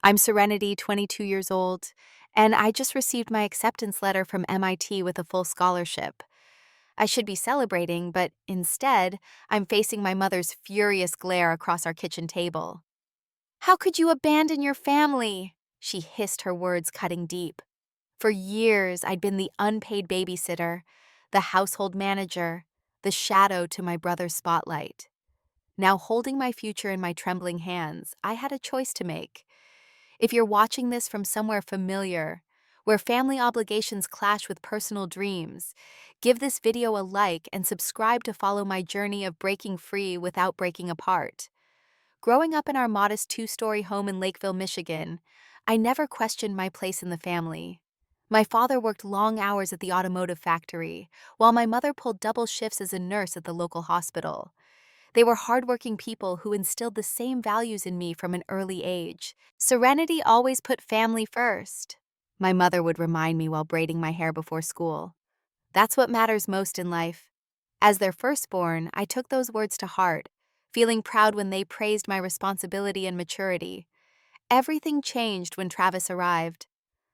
I'm Serenity, 22 years old, and I just received my acceptance letter from MIT with a full scholarship. I should be celebrating, but instead, I'm facing my mother's furious glare across our kitchen table. How could you abandon your family? She hissed, her words cutting deep. For years, I'd been the unpaid babysitter, the household manager, the shadow to my brother's spotlight. Now, holding my future in my trembling hands, I had a choice to make. If you're watching this from somewhere familiar, where family obligations clash with personal dreams, give this video a like and subscribe to follow my journey of breaking free without breaking apart. Growing up in our modest two-story home in Lakeville, Michigan, I never questioned my place in the family. My father worked long hours at the automotive factory, while my mother pulled double shifts as a nurse at the local hospital. They were hardworking people who instilled the same values in me from an early age. Serenity always put family first, my mother would remind me while braiding my hair before school. That's what matters most in life. As their firstborn, I took those words to heart, feeling proud when they praised my responsibility and maturity. Everything changed when Travis arrived.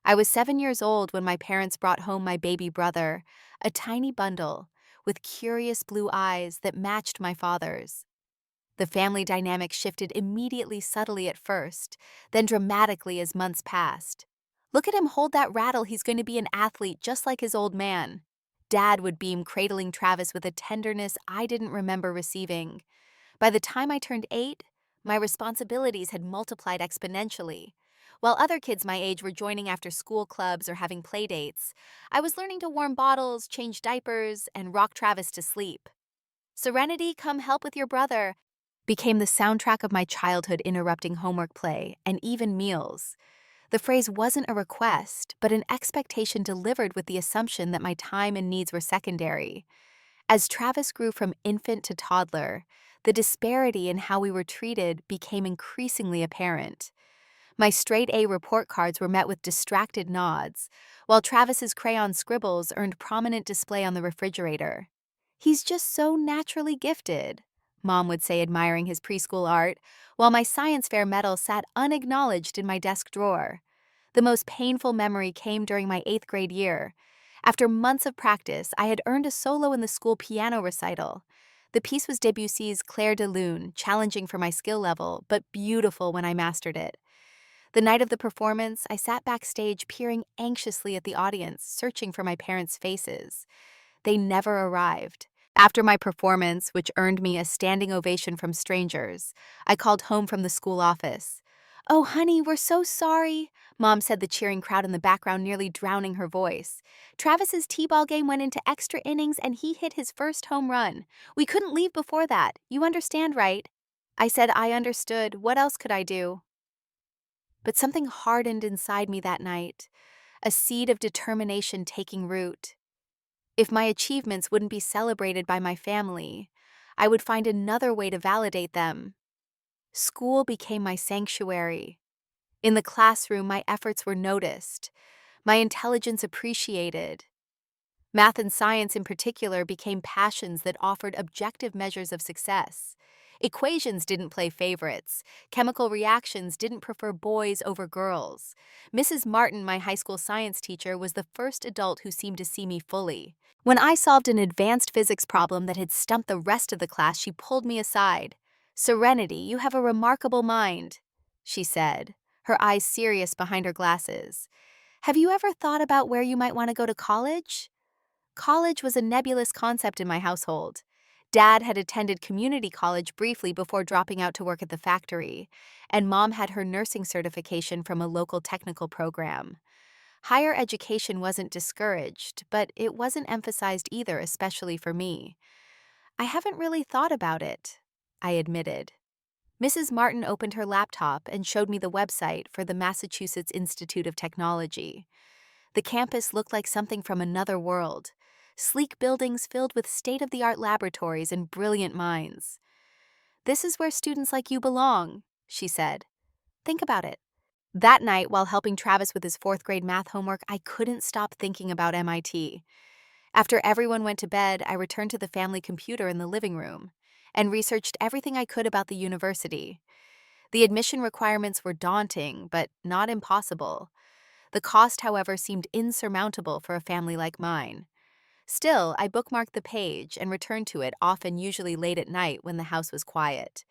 I was 7 years old when my parents brought home my baby brother, a tiny bundle with curious blue eyes that matched my father's. The family dynamic shifted immediately, subtly at first, then dramatically as months passed. Look at him hold that rattle, he's going to be an athlete just like his old man. Dad would beam, cradling Travis with a tenderness I didn't remember receiving. By the time I turned 8, my responsibilities had multiplied exponentially. While other kids my age were joining after school clubs or having play dates, I was learning to warm bottles, change diapers, and rock Travis to sleep. Serenity, come help with your brother became the soundtrack of my childhood, interrupting homework, play, and even meals. The phrase wasn't a request, but an expectation delivered with the assumption that my time and needs were secondary. As Travis grew from infant to toddler, the disparity in how we were treated became increasingly apparent. My straight A report cards were met with distracted nods, while Travis's crayon scribbles earned prominent display on the refrigerator. He's just so naturally gifted, Mom would say, admiring his preschool art, while my science fair medal sat unacknowledged in my desk drawer. The most painful memory came during my 8th grade year. After months of practice, I had earned a solo in the school piano recital. The piece was Debussy's Clair de Lune, challenging for my skill level, but beautiful when I mastered it. The night of the performance, I sat backstage peering anxiously at the audience, searching for my parents' faces. They never arrived. After my performance, which earned me a standing ovation from strangers, I called home from the school office. "Oh, honey, we're so sorry," Mom said, the cheering crowd in the background nearly drowning her voice. "Travis's t-ball game went into extra innings and he hit his first home run. We couldn't leave before that. You understand, right?" I said I understood. What else could I do? But something hardened inside me that night, a seed of determination taking root. If my achievements wouldn't be celebrated by my family, I would find another way to validate them. School became my sanctuary. In the classroom, my efforts were noticed, my intelligence appreciated. Math and science in particular became passions that offered objective measures of success. Equations didn't play favorites. Chemical reactions didn't prefer boys over girls. Mrs. Martin, my high school science teacher, was the first adult who seemed to see me fully. When I solved an advanced physics problem that had stumped the rest of the class, she pulled me aside. "Serenity, you have a remarkable mind," she said, her eyes serious behind her glasses. "Have you ever thought about where you might want to go to college?" College was a nebulous concept in my household. Dad had attended community college briefly before dropping out to work at the factory, and Mom had her nursing certification from a local technical program. Higher education wasn't discouraged, but it wasn't emphasized either, especially for me. "I haven't really thought about it," I admitted. Mrs. Martin opened her laptop and showed me the website for the Massachusetts Institute of Technology. The campus looked like something from another world. Sleek buildings filled with state-of-the-art laboratories and brilliant minds. "This is where students like you belong," she said. "Think about it." That night, while helping Travis with his 4th grade math homework, I couldn't stop thinking about MIT. After everyone went to bed, I returned to the family computer in the living room and researched everything I could about the university. The admission requirements were daunting, but not impossible. The cost, however, seemed insurmountable for a family like mine. Still, I bookmarked the page and returned to it often, usually late at night when the house was quiet.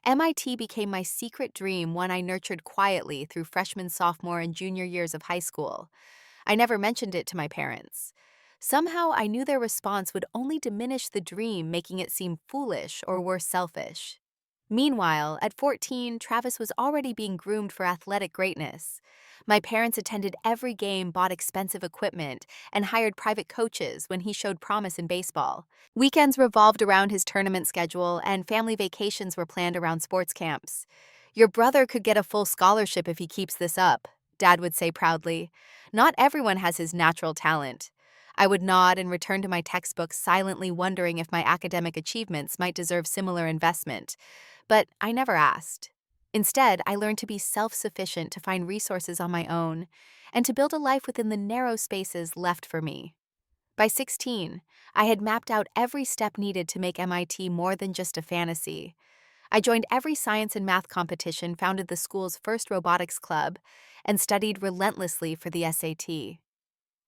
MIT became my secret dream, one I nurtured quietly through freshman, sophomore, and junior years of high school. I never mentioned it to my parents. Somehow, I knew their response would only diminish the dream, making it seem foolish or worse, selfish. Meanwhile, at 14, Travis was already being groomed for athletic greatness. My parents attended every game, bought expensive equipment, and hired private coaches when he showed promise in baseball. Weekends revolved around his tournament schedule, and family vacations were planned around sports camps. "Your brother could get a full scholarship if he keeps this up," Dad would say proudly. "Not everyone has his natural talent." I would nod and return to my textbooks, silently wondering if my academic achievements might deserve similar investment. But I never asked. Instead, I learned to be self-sufficient, to find resources on my own, and to build a life within the narrow spaces left for me. By 16, I had mapped out every step needed to make MIT more than just a fantasy. I joined every science and math competition, founded the school's first robotics club, and studied relentlessly for the SAT.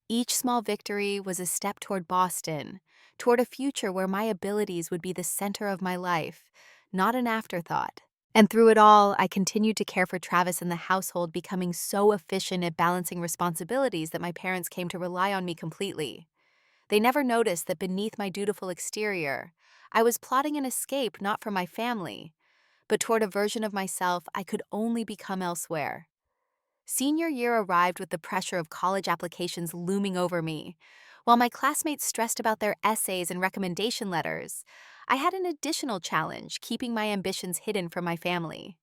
Each small victory was a step toward Boston, toward a future where my abilities would be the center of my life, not an afterthought. And through it all, I continued to care for Travis and the household, becoming so efficient at balancing responsibilities that my parents came to rely on me completely. They never noticed that beneath my dutiful exterior, I was plotting an escape not from my family, but toward a version of myself I could only become elsewhere. Senior year arrived with the pressure of college applications looming over me. While my classmates stressed about their essays and recommendation letters, I had an additional challenge, keeping my ambitions hidden from my family.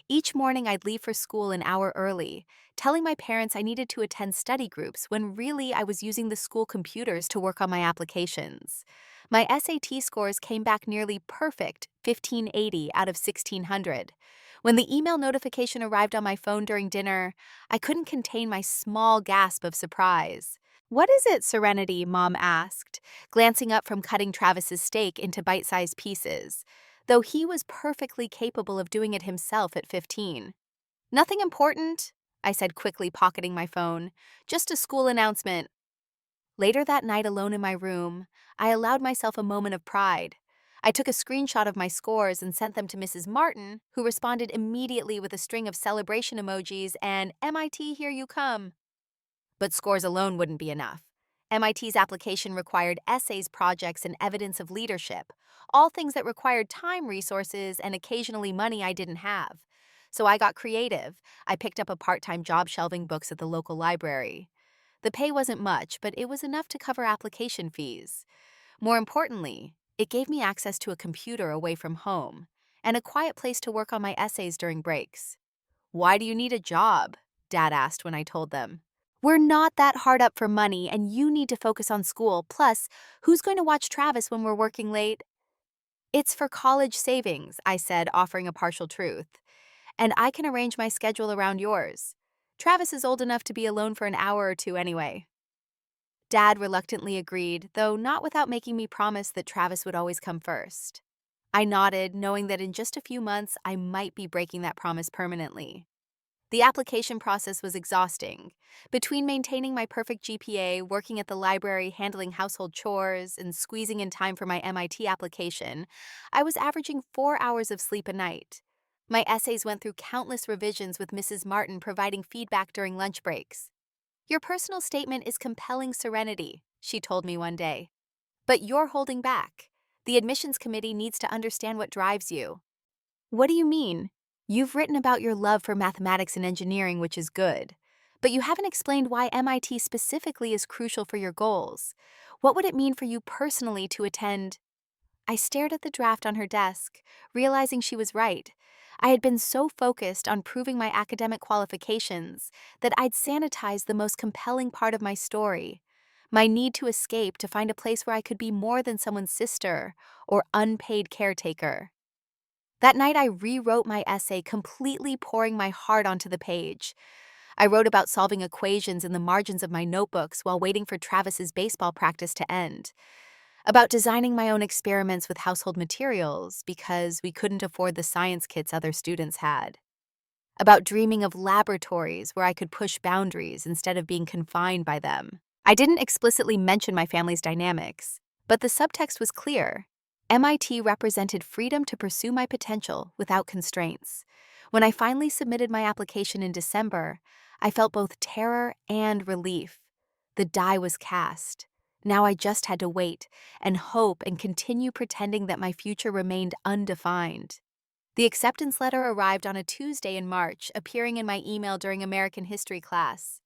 Each morning I'd leave for school an hour early, telling my parents I needed to attend study groups when really I was using the school computers to work on my applications. My SAT scores came back nearly perfect, 1580 out of 1600. When the email notification arrived on my phone during dinner, I couldn't contain my small gasp of surprise. "What is it, Serenity?" Mom asked, glancing up from cutting Travis's steak into bite-sized pieces, though he was perfectly capable of doing it himself at 15. "Nothing important," I said, quickly pocketing my phone. "Just a school announcement." Later that night, alone in my room, I allowed myself a moment of pride. I took a screenshot of my scores and sent them to Mrs. Martin, who responded immediately with a string of celebration emojis and "MIT, here you come." But scores alone wouldn't be enough. MIT's application required essays, projects, and evidence of leadership, all things that required time, resources, and occasionally money I didn't have. So I got creative. I picked up a part-time job shelving books at the local library. The pay wasn't much, but it was enough to cover application fees. More importantly, it gave me access to a computer away from home and a quiet place to work on my essays during breaks. "Why do you need a job?" Dad asked when I told them. "We're not that hard up for money, and you need to focus on school. Plus, who's going to watch Travis when we're working late?" "It's for college savings," I said, offering a partial truth. "And I can arrange my schedule around yours. Travis is old enough to be alone for an hour or two anyway." Dad reluctantly agreed, though not without making me promise that Travis would always come first. I nodded, knowing that in just a few months I might be breaking that promise permanently. The application process was exhausting. Between maintaining my perfect GPA, working at the library, handling household chores, and squeezing in time for my MIT application, I was averaging 4 hours of sleep a night. My essays went through countless revisions, with Mrs. Martin providing feedback during lunch breaks. "Your personal statement is compelling, Serenity," she told me one day. "But you're holding back. The admissions committee needs to understand what drives you." "What do you mean?" "You've written about your love for mathematics and engineering, which is good. But you haven't explained why MIT specifically is crucial for your goals. What would it mean for you personally to attend?" I stared at the draft on her desk, realizing she was right. I had been so focused on proving my academic qualifications that I'd sanitized the most compelling part of my story: my need to escape, to find a place where I could be more than someone's sister or unpaid caretaker. That night, I rewrote my essay, completely pouring my heart onto the page. I wrote about solving equations in the margins of my notebooks while waiting for Travis's baseball practice to end. about designing my own experiments with household materials because we couldn't afford the science kits other students had, about dreaming of laboratories where I could push boundaries instead of being confined by them. I didn't explicitly mention my family's dynamics, but the subtext was clear. MIT represented freedom to pursue my potential without constraints. When I finally submitted my application in December, I felt both terror and relief. The die was cast. Now I just had to wait and hope and continue pretending that my future remained undefined. The acceptance letter arrived on a Tuesday in March, appearing in my email during American history class.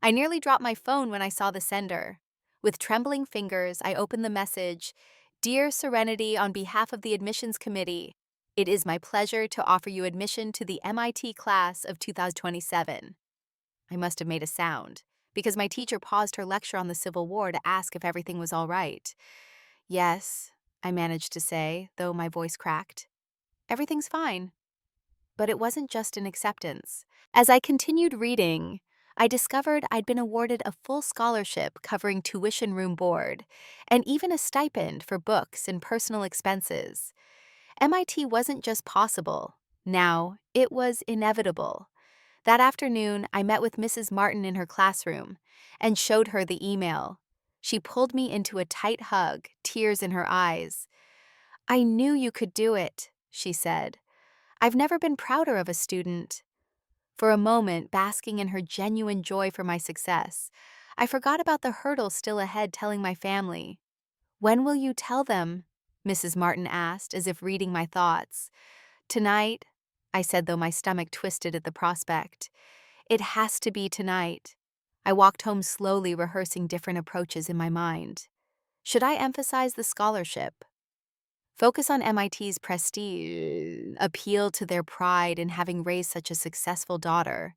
I nearly dropped my phone when I saw the sender. With trembling fingers, I opened the message, "Dear Serenity, on behalf of the admissions committee, it is my pleasure to offer you admission to the MIT class of 2027. I must have made a sound, because my teacher paused her lecture on the Civil War to ask if everything was all right. Yes, I managed to say, though my voice cracked. Everything's fine. But it wasn't just an acceptance. As I continued reading, I discovered I'd been awarded a full scholarship covering tuition room board, and even a stipend for books and personal expenses. MIT wasn't just possible. Now, it was inevitable. That afternoon, I met with Mrs. Martin in her classroom and showed her the email. She pulled me into a tight hug, tears in her eyes. "I knew you could do it," she said. "I've never been prouder of a student." For a moment, basking in her genuine joy for my success, I forgot about the hurdle still ahead telling my family. "When will you tell them?" Mrs. Martin asked, as if reading my thoughts. "Tonight," I said, though my stomach twisted at the prospect. "It has to be tonight." I walked home slowly, rehearsing different approaches in my mind. Should I emphasize the scholarship? Focus on MIT's prestige, appeal to their pride in having raised such a successful daughter?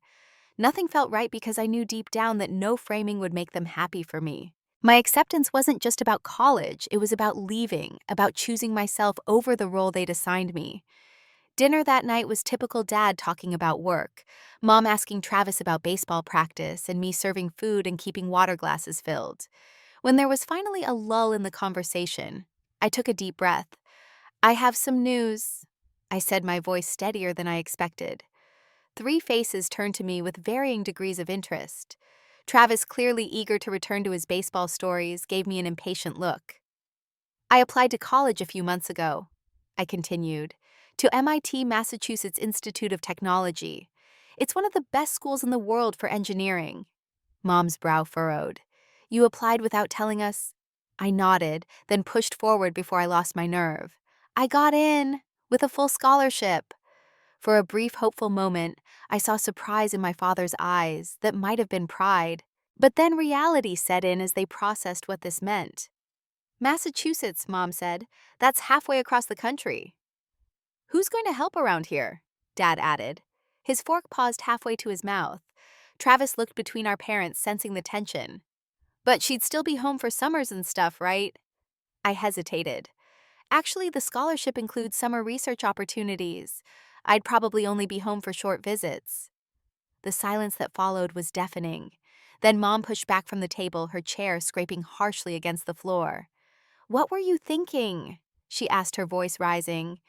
Nothing felt right because I knew deep down that no framing would make them happy for me. My acceptance wasn't just about college, it was about leaving, about choosing myself over the role they'd assigned me. Dinner that night was typical dad talking about work, mom asking Travis about baseball practice, and me serving food and keeping water glasses filled. When there was finally a lull in the conversation, I took a deep breath. "I have some news," I said, my voice steadier than I expected. Three faces turned to me with varying degrees of interest. Travis, clearly eager to return to his baseball stories, gave me an impatient look. "I applied to college a few months ago," I continued, "to MIT Massachusetts Institute of Technology. It's one of the best schools in the world for engineering." Mom's brow furrowed. "You applied without telling us?" I nodded, then pushed forward before I lost my nerve. "I got in, with a full scholarship." For a brief, hopeful moment, I saw surprise in my father's eyes that might have been pride. But then reality set in as they processed what this meant. "Massachusetts," Mom said. "That's halfway across the country." "Who's going to help around here?" Dad added. His fork paused halfway to his mouth. Travis looked between our parents, sensing the tension. "But she'd still be home for summers and stuff, right?" I hesitated. "Actually, the scholarship includes summer research opportunities. I'd probably only be home for short visits." The silence that followed was deafening. Then Mom pushed back from the table, her chair scraping harshly against the floor. "What were you thinking?" she asked, her voice rising.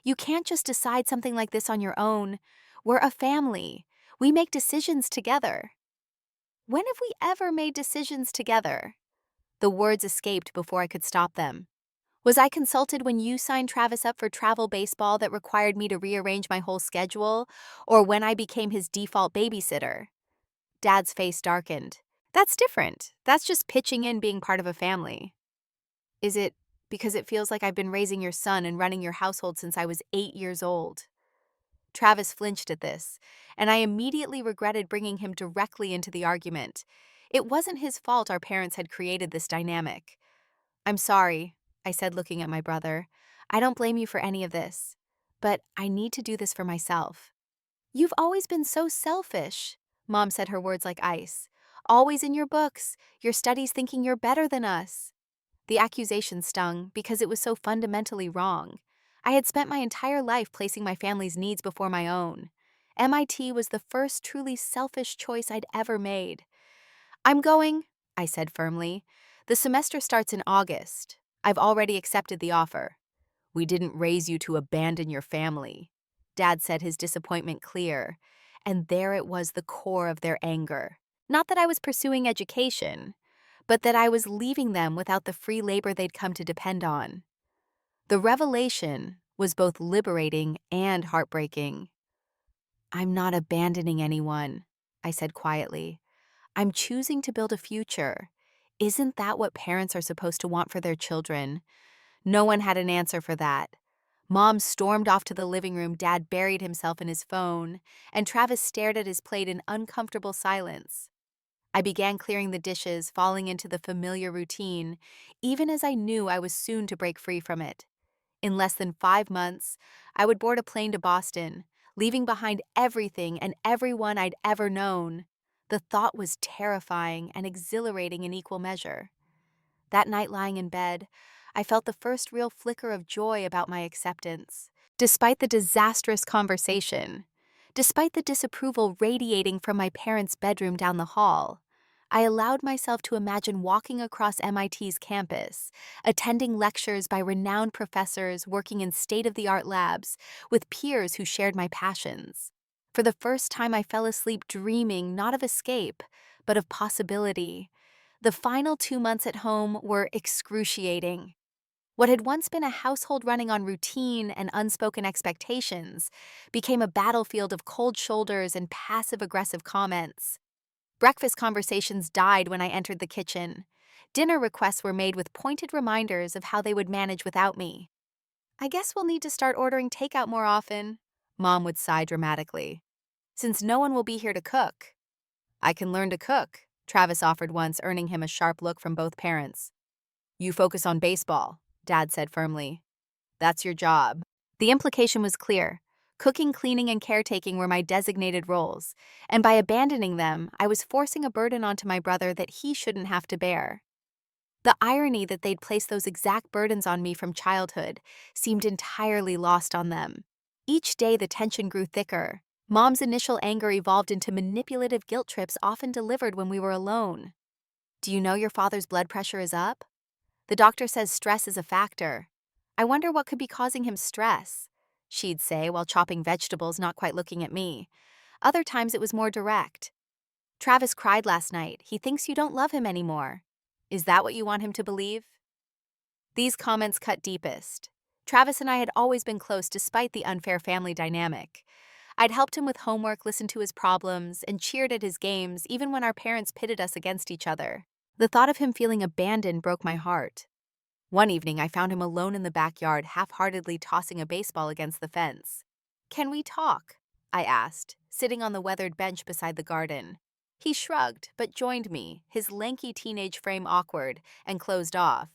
"You can't just decide something like this on your own. We're a family. We make decisions together." "When have we ever made decisions together?" The words escaped before I could stop them. "Was I consulted when you signed Travis up for travel baseball that required me to rearrange my whole schedule, or when I became his default babysitter?" Dad's face darkened. "That's different. That's just pitching in, being part of a family." "Is it because it feels like I've been raising your son and running your household since I was 8 years old?" Travis flinched at this, and I immediately regretted bringing him directly into the argument. It wasn't his fault our parents had created this dynamic. "I'm sorry," I said, looking at my brother. "I don't blame you for any of this. But I need to do this for myself." "You've always been so selfish," Mom said, her words like ice. "Always in your books, your studies, thinking you're better than us." The accusation stung because it was so fundamentally wrong. I had spent my entire life placing my family's needs before my own. MIT was the first truly selfish choice I'd ever made. "I'm going," I said firmly. "The semester starts in August. I've already accepted the offer. We didn't raise you to abandon your family. Dad said, his disappointment clear, and there it was, the core of their anger. Not that I was pursuing education, but that I was leaving them without the free labor they'd come to depend on. The revelation was both liberating and heartbreaking. "I'm not abandoning anyone," I said quietly. "I'm choosing to build a future. Isn't that what parents are supposed to want for their children?" No one had an answer for that. Mom stormed off to the living room, Dad buried himself in his phone, and Travis stared at his plate in uncomfortable silence. I began clearing the dishes, falling into the familiar routine, even as I knew I was soon to break free from it. In less than 5 months, I would board a plane to Boston, leaving behind everything and everyone I'd ever known. The thought was terrifying and exhilarating in equal measure. That night, lying in bed, I felt the first real flicker of joy about my acceptance. Despite the disastrous conversation, despite the disapproval radiating from my parents' bedroom down the hall, I allowed myself to imagine walking across MIT's campus, attending lectures by renowned professors working in state-of-the-art labs with peers who shared my passions. For the first time, I fell asleep dreaming not of escape, but of possibility. The final 2 months at home were excruciating. What had once been a household running on routine and unspoken expectations became a battlefield of cold shoulders and passive-aggressive comments. Breakfast conversations died when I entered the kitchen. Dinner requests were made with pointed reminders of how they would manage without me. "I guess we'll need to start ordering takeout more often," Mom would sigh dramatically, "since no one will be here to cook." "I can learn to cook," Travis offered once, earning him a sharp look from both parents. "You focus on baseball," Dad said firmly. "That's your job." The implication was clear. Cooking, cleaning, and caretaking were my designated roles, and by abandoning them, I was forcing a burden onto my brother that he shouldn't have to bear. The irony that they'd placed those exact burdens on me from childhood seemed entirely lost on them. Each day, the tension grew thicker. Mom's initial anger evolved into manipulative guilt trips often delivered when we were alone. "Do you know your father's blood pressure is up? The doctor says stress is a factor. I wonder what could be causing him stress," she'd say while chopping vegetables, not quite looking at me. Other times it was more direct. "Travis cried last night. He thinks you don't love him anymore. Is that what you want him to believe?" These comments cut deepest. Travis and I had always been close despite the unfair family dynamic. I'd helped him with homework, listened to his problems, and cheered at his games even when our parents pitted us against each other. The thought of him feeling abandoned broke my heart. One evening, I found him alone in the backyard, half-heartedly tossing a baseball against the fence. "Can we talk?" I asked, sitting on the weathered bench beside the garden. He shrugged, but joined me, his lanky teenage frame awkward, and closed off.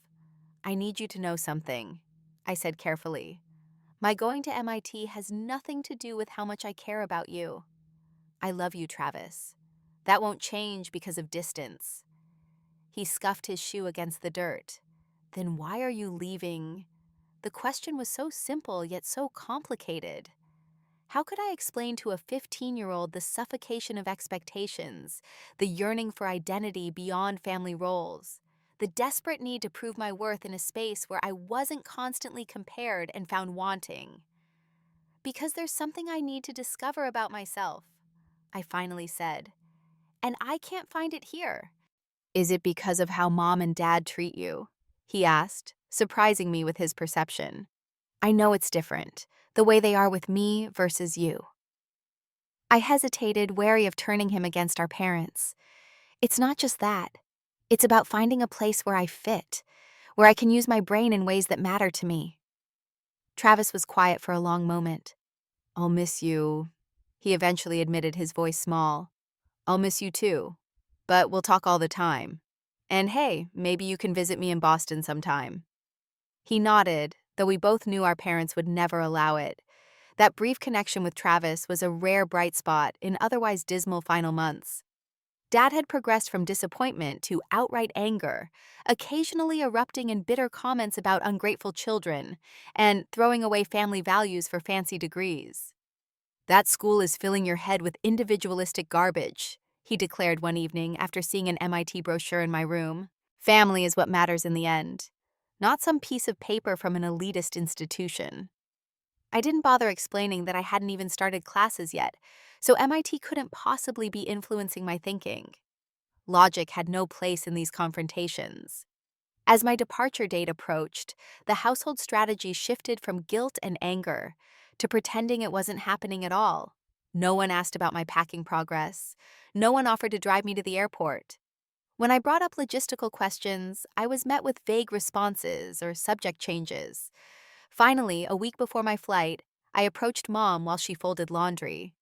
"I need you to know something," I said carefully. "My going to MIT has nothing to do with how much I care about you. I love you, Travis. That won't change because of distance." He scuffed his shoe against the dirt. "Then why are you leaving?" The question was so simple yet so complicated. How could I explain to a 15-year-old the suffocation of expectations, the yearning for identity beyond family roles, the desperate need to prove my worth in a space where I wasn't constantly compared and found wanting? "Because there's something I need to discover about myself," I finally said, "and I can't find it here." "Is it because of how Mom and Dad treat you?" he asked, surprising me with his perception. "I know it's different, the way they are with me versus you." I hesitated, wary of turning him against our parents. "It's not just that. It's about finding a place where I fit, where I can use my brain in ways that matter to me." Travis was quiet for a long moment. "I'll miss you," he eventually admitted, his voice small. "I'll miss you too. But we'll talk all the time. And hey, maybe you can visit me in Boston sometime." He nodded, though we both knew our parents would never allow it. That brief connection with Travis was a rare bright spot in otherwise dismal final months. Dad had progressed from disappointment to outright anger, occasionally erupting in bitter comments about ungrateful children and throwing away family values for fancy degrees. "That school is filling your head with individualistic garbage," he declared one evening after seeing an MIT brochure in my room. "Family is what matters in the end." not some piece of paper from an elitist institution. I didn't bother explaining that I hadn't even started classes yet, so MIT couldn't possibly be influencing my thinking. Logic had no place in these confrontations. As my departure date approached, the household strategy shifted from guilt and anger to pretending it wasn't happening at all. No one asked about my packing progress. No one offered to drive me to the airport. When I brought up logistical questions, I was met with vague responses or subject changes. Finally, a week before my flight, I approached Mom while she folded laundry.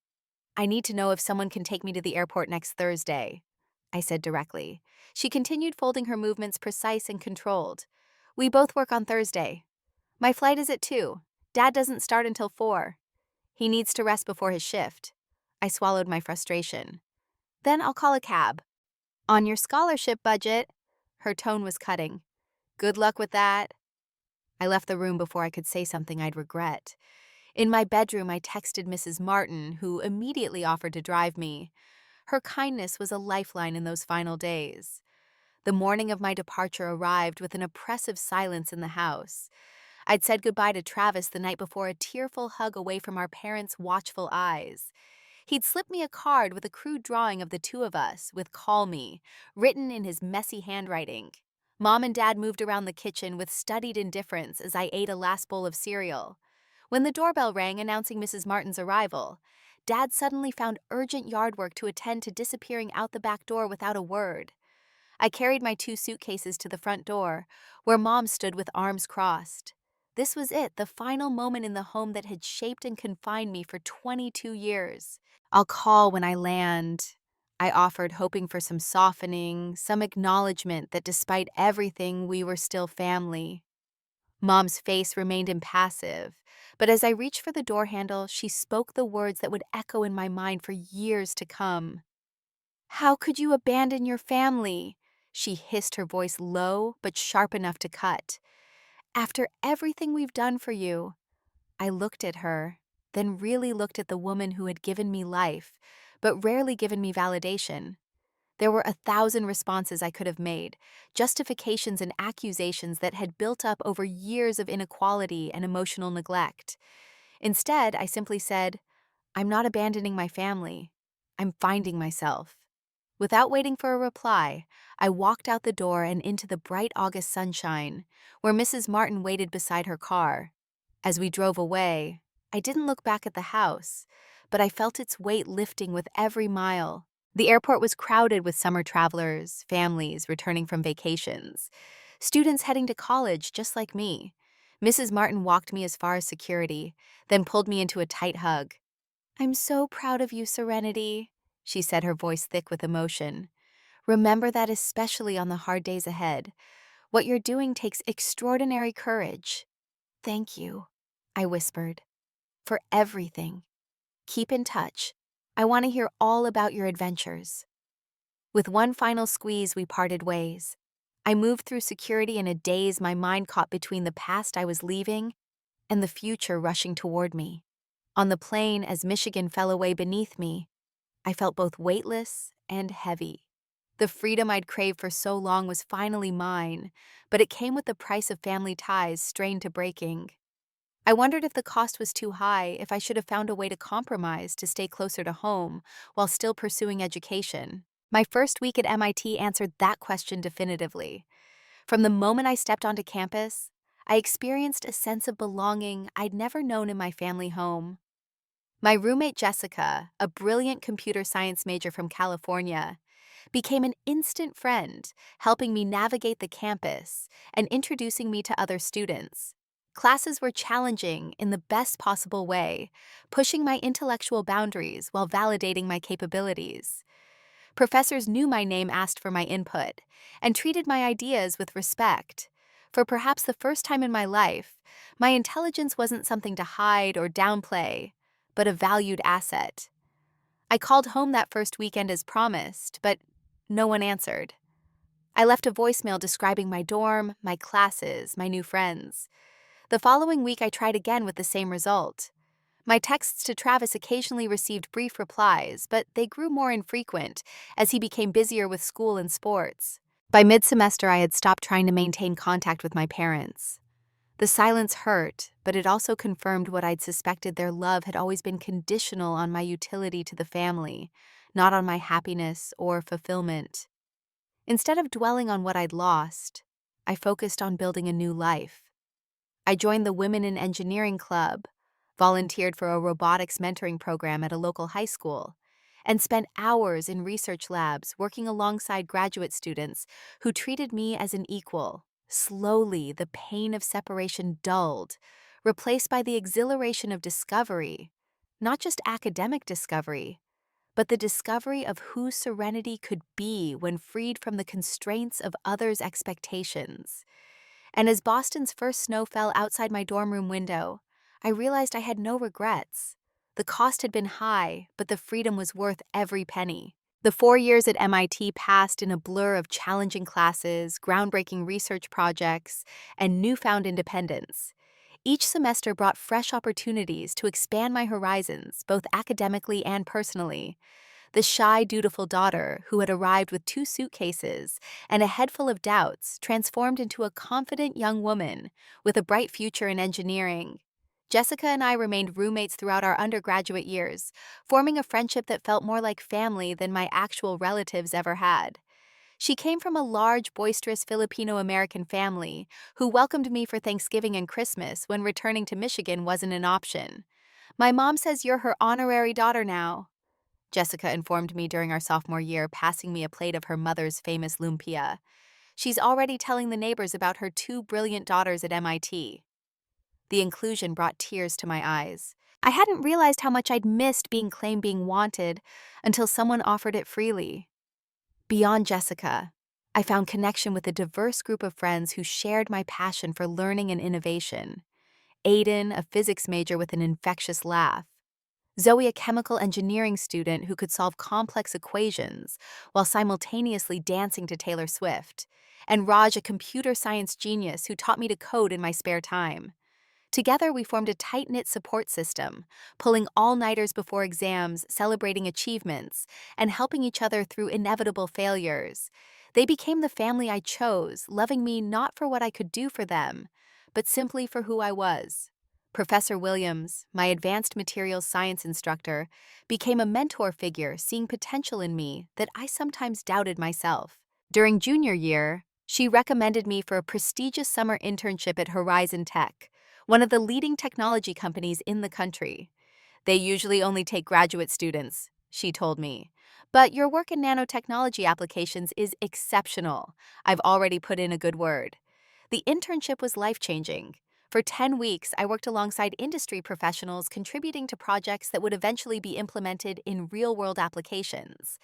"I need to know if someone can take me to the airport next Thursday," I said directly. She continued folding her movements precise and controlled. "We both work on Thursday. My flight is at 2. Dad doesn't start until 4. He needs to rest before his shift." I swallowed my frustration. "Then I'll call a cab." "On your scholarship budget." Her tone was cutting. "Good luck with that." I left the room before I could say something I'd regret. In my bedroom, I texted Mrs. Martin, who immediately offered to drive me. Her kindness was a lifeline in those final days. The morning of my departure arrived with an oppressive silence in the house. I'd said goodbye to Travis the night before, a tearful hug away from our parents' watchful eyes. He'd slipped me a card with a crude drawing of the two of us, with "Call Me," written in his messy handwriting. Mom and Dad moved around the kitchen with studied indifference as I ate a last bowl of cereal. When the doorbell rang announcing Mrs. Martin's arrival, Dad suddenly found urgent yard work to attend to, disappearing out the back door without a word. I carried my 2 suitcases to the front door, where Mom stood with arms crossed. This was it, the final moment in the home that had shaped and confined me for 22 years. "I'll call when I land," I offered, hoping for some softening, some acknowledgement that despite everything, we were still family. Mom's face remained impassive, but as I reached for the door handle, she spoke the words that would echo in my mind for years to come. "How could you abandon your family?" She hissed, her voice low but sharp enough to cut. "After everything we've done for you." I looked at her, then really looked at the woman who had given me life, but rarely given me validation. There were 1,000 responses I could have made, justifications and accusations that had built up over years of inequality and emotional neglect. Instead, I simply said, "I'm not abandoning my family. I'm finding myself." Without waiting for a reply, I walked out the door and into the bright August sunshine, where Mrs. Martin waited beside her car. As we drove away, I didn't look back at the house, but I felt its weight lifting with every mile. The airport was crowded with summer travelers, families returning from vacations, students heading to college just like me. Mrs. Martin walked me as far as security, then pulled me into a tight hug. "I'm so proud of you, Serenity," she said, her voice thick with emotion. "Remember that, especially on the hard days ahead. What you're doing takes extraordinary courage." "Thank you," I whispered, "for everything. Keep in touch. I want to hear all about your adventures." With one final squeeze, we parted ways. I moved through security in a daze, my mind caught between the past I was leaving and the future rushing toward me. On the plane, as Michigan fell away beneath me, I felt both weightless and heavy. The freedom I'd craved for so long was finally mine, but it came with the price of family ties strained to breaking. I wondered if the cost was too high, if I should have found a way to compromise to stay closer to home while still pursuing education. My first week at MIT answered that question definitively. From the moment I stepped onto campus, I experienced a sense of belonging I'd never known in my family home. My roommate Jessica, a brilliant computer science major from California, became an instant friend, helping me navigate the campus and introducing me to other students. Classes were challenging in the best possible way, pushing my intellectual boundaries while validating my capabilities. Professors knew my name, asked for my input, and treated my ideas with respect. For perhaps the first time in my life, my intelligence wasn't something to hide or downplay, but a valued asset. I called home that first weekend as promised, but no one answered. I left a voicemail describing my dorm, my classes, my new friends. The following week, I tried again with the same result. My texts to Travis occasionally received brief replies, but they grew more infrequent as he became busier with school and sports. By mid-semester, I had stopped trying to maintain contact with my parents. The silence hurt, but it also confirmed what I'd suspected: their love had always been conditional on my utility to the family, not on my happiness or fulfillment. Instead of dwelling on what I'd lost, I focused on building a new life. I joined the Women in Engineering Club, volunteered for a robotics mentoring program at a local high school, and spent hours in research labs working alongside graduate students who treated me as an equal. Slowly, the pain of separation dulled, replaced by the exhilaration of discovery, not just academic discovery, but the discovery of who Serenity could be when freed from the constraints of others' expectations. And as Boston's first snow fell outside my dorm room window, I realized I had no regrets. The cost had been high, but the freedom was worth every penny. The 4 years at MIT passed in a blur of challenging classes, groundbreaking research projects, and newfound independence. Each semester brought fresh opportunities to expand my horizons, both academically and personally. The shy, dutiful daughter, who had arrived with 2 suitcases and a head full of doubts, transformed into a confident young woman with a bright future in engineering. Jessica and I remained roommates throughout our undergraduate years, forming a friendship that felt more like family than my actual relatives ever had. She came from a large, boisterous Filipino-American family who welcomed me for Thanksgiving and Christmas when returning to Michigan wasn't an option. "My mom says you're her honorary daughter now," Jessica informed me during our sophomore year, passing me a plate of her mother's famous lumpia. "She's already telling the neighbors about her 2 brilliant daughters at MIT." The inclusion brought tears to my eyes. I hadn't realized how much I'd missed being wanted until someone offered it freely. Beyond Jessica, I found connection with a diverse group of friends who shared my passion for learning and innovation. Aiden, a physics major with an infectious laugh. Zoe, a chemical engineering student who could solve complex equations while simultaneously dancing to Taylor Swift. And Raj, a computer science genius who taught me to code in my spare time. Together, we formed a tight-knit support system, pulling all-nighters before exams, celebrating achievements, and helping each other through inevitable failures. They became the family I chose, loving me not for what I could do for them, but simply for who I was. Professor Williams, my advanced materials science instructor, became a mentor figure, seeing potential in me that I sometimes doubted myself. During junior year, she recommended me for a prestigious summer internship at Horizon Tech, one of the leading technology companies in the country. "They usually only take graduate students," she told me. "But your work in nanotechnology applications is exceptional. I've already put in a good word." The internship was life-changing. For 10 weeks, I worked alongside industry professionals contributing to projects that would eventually be implemented in real-world applications.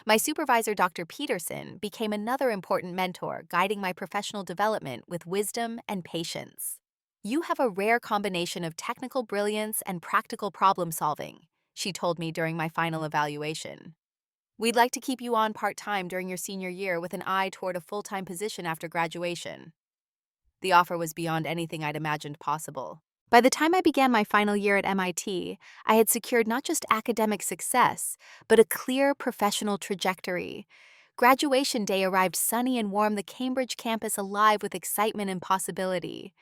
My supervisor, Dr. Peterson, became another important mentor, guiding my professional development with wisdom and patience. "You have a rare combination of technical brilliance and practical problem solving," she told me during my final evaluation. "We'd like to keep you on part-time during your senior year with an eye toward a full-time position after graduation." The offer was beyond anything I'd imagined possible. By the time I began my final year at MIT, I had secured not just academic success, but a clear professional trajectory. Graduation day arrived sunny and warm, the Cambridge campus alive with excitement and possibility.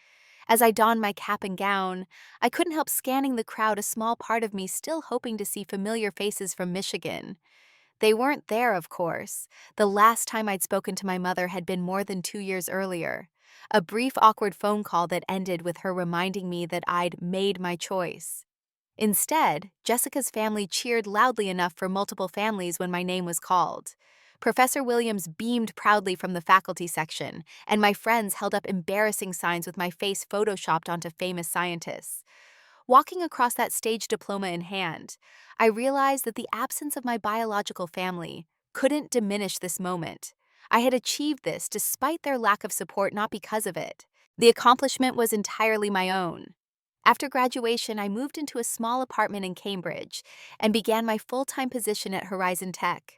As I donned my cap and gown, I couldn't help scanning the crowd, a small part of me still hoping to see familiar faces from Michigan. They weren't there, of course. The last time I'd spoken to my mother had been more than 2 years earlier. A brief, awkward phone call that ended with her reminding me that I'd made my choice. Instead, Jessica's family cheered loudly enough for multiple families when my name was called. Professor Williams beamed proudly from the faculty section, and my friends held up embarrassing signs with my face photoshopped onto famous scientists. Walking across that stage, diploma in hand, I realized that the absence of my biological family couldn't diminish this moment. I had achieved this despite their lack of support, not because of it. The accomplishment was entirely my own. After graduation, I moved into a small apartment in Cambridge and began my full-time position at Horizon Tech.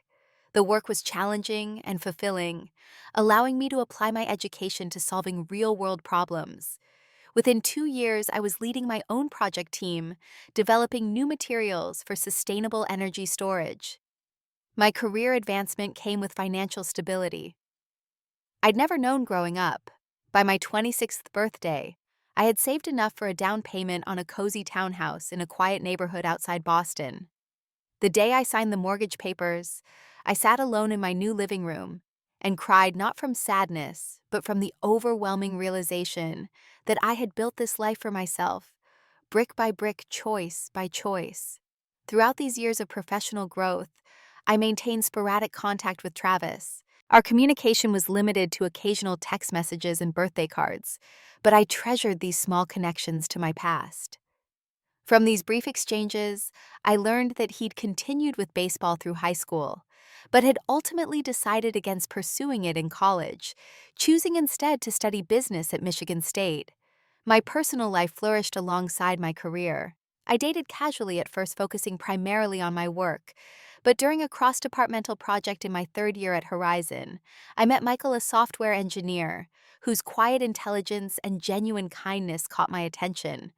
The work was challenging and fulfilling, allowing me to apply my education to solving real-world problems. Within 2 years, I was leading my own project team, developing new materials for sustainable energy storage. My career advancement came with financial stability. I'd never known growing up. By my 26th birthday, I had saved enough for a down payment on a cozy townhouse in a quiet neighborhood outside Boston. The day I signed the mortgage papers, I sat alone in my new living room and cried not from sadness, but from the overwhelming realization that I had built this life for myself, brick by brick, choice by choice. Throughout these years of professional growth, I maintained sporadic contact with Travis. Our communication was limited to occasional text messages and birthday cards, but I treasured these small connections to my past. From these brief exchanges, I learned that he'd continued with baseball through high school, but had ultimately decided against pursuing it in college, choosing instead to study business at Michigan State. My personal life flourished alongside my career. I dated casually at first, focusing primarily on my work, but during a cross-departmental project in my third year at Horizon, I met Michael, a software engineer, whose quiet intelligence and genuine kindness caught my attention.